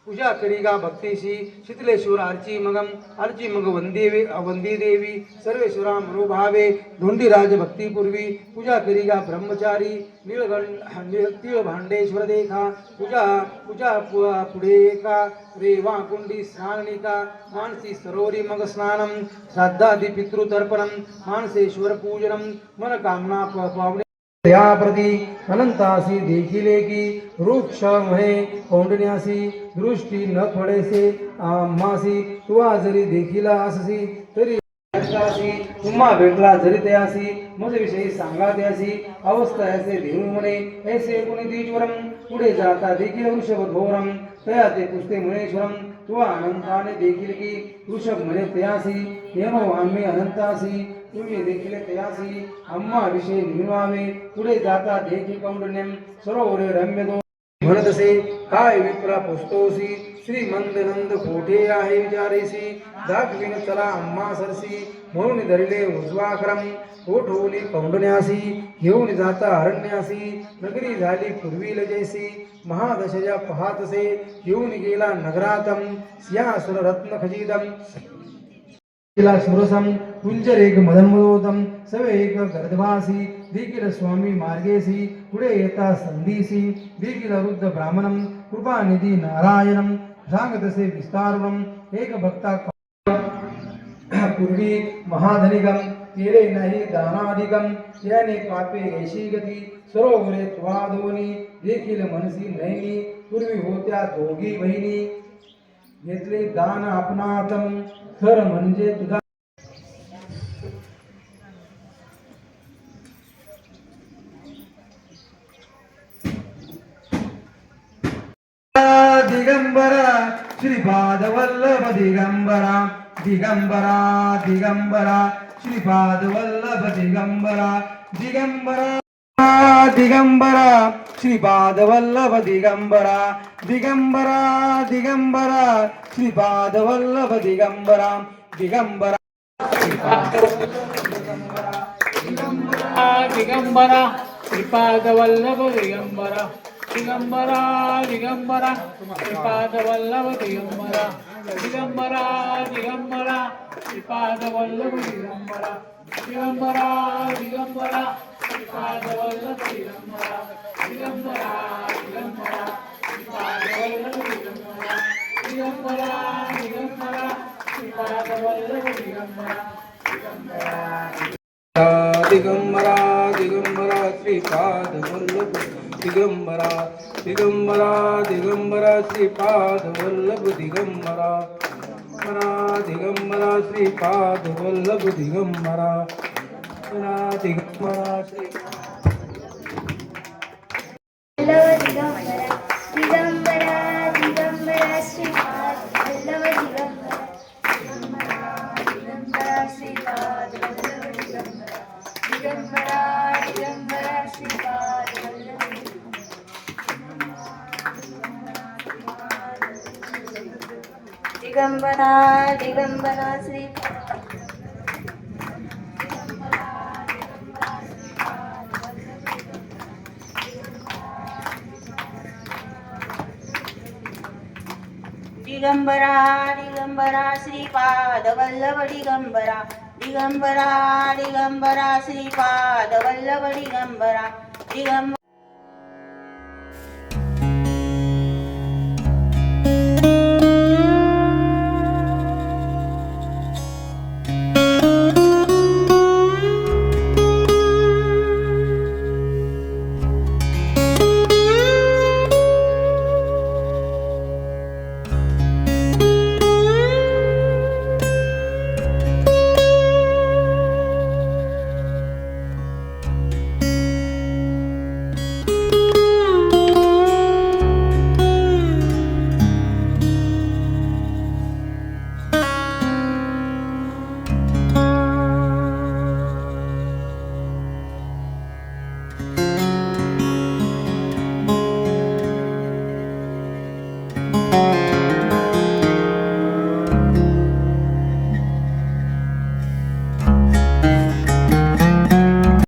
पूजा करीगा भक्तीशी शीतलेश्वर आरची मग वंदी देवी सर्वेश्वरा मनोभावे धोंडीराज भक्तीपूर्वी पूजा करीगा ब्रह्मचारी नीळ भांडेश्वर देखा पूजा पुढे का रेवा कुंडी स्नानिका मानसी सरोवरी मग स्नानम श्राद्धादि पितृतर्पणम मानसेश्वर पूजनम मन कामना पावणे या प्रती अनंतासी देखिले की वृक्ष म्हणे कोंडण्यासी दृष्टी न थोडेसे आम्हासी तुवा जरी देखिला अससी तरी भेटतासी तुम्हा भेटला जरी त्यासी मज विषयी सांगा त्यासी अवस्था ऐसे देऊ म्हणे ऐसे गुणितीश्वरम पुढे जाता देखील वृषभधोरम तया ते पुसते मुनेश्वरम तो अनंताने देखील की वृषभ म्हणे त्यासी नेमो आम्ही अनंतासी तुम्ही देखील त्यासी आम्हा विषयी निर्वावे पुढे जाता देखील कौंडण्यम सरोवरे रम्य म्हणत असे काय विप्रा पुस्तोसी श्रीमंत नंद कोठे आहे विचारेसी दाखविन चला आम्हा सरसी म्हणून धरले उजवा क्रम ओढवली कौंडण्यासी घेऊन जाता अरण्यासी नगरी झाली पूर्वील जैसी महादशया पहातसे घेऊन गेला नगरातम सिंहासुर रत्न खचितम सुरसम कुंजरेक मदनमदोदम सवेक गर्दभासी देखील स्वामी मार्गेसी पुढे येता संधीसी देखील वृद्ध ब्राह्मणम कृपानिधी नारायणम सांगतसे विस्तारुणम एक भक्ता पूर्वी महाधनिकम केले नाही दानाधिकम त्याने पापे ऐशी गती सरोवरे त्वादोनी देखील मनसी नयनी पूर्वी होत्या दोघी बहिणी घेतले दान आपणातम खर म्हणजे तुझा दिगंबरा श्रीपाद वल्लभ दिगंबरा दिगंबरा दिगंबरा श्रीपाद वल्लभ दिगंबरा दिगंबरा दिगंबरा श्रीपाद वल्लभ दिगंबरा दिगंबरा दिगंबरा श्रीपाद वल्लभ दिगंबरा दिगंबरा दिगंबरा श्रीपाद वल्लभ दिगंबरा दिगंबरा दिगंबरा श्रीपाद वल्लभ दिगंबरा दिगंबरा दिगंबरा श्रीपाद वल्लभ दिगंबरा दिगंबरा दिगंबरा श्रीपाद वल्लभ दिगंबरा दिगंबरा दिगंबरा श्रीपाद वल्लभ दिगंबरा दिगंबरा दिगंबरा श्रीपाद वल्लभ दिगंबरा दिगंबरा दिगंबरा श्रीपाद वल्लभ दिगंबरा दिगंबरा दिगंबरा श्रीपाद वल्लभ दिगंबरा दिगंबरा श्रीपाद वल्लभ दिगंबरा दिगंबरा श्री दिगंबरा दिगंबरा श्रीपाद वल्लभ दिगंबरा दिगंबरा श्रीपाद वल्लभ दिगंबरा दिगंबरा दिगंबरा श्रीपाद वल्लभ दिगंबरा दिगंबरा श्रीपाद दिगंबरा दिगंबरा श्रीपाद वल्लभ दिगंबरा दिगंबरा दिगंबरा श्रीपाद वल्लभ दिगंबरा दिगंबरा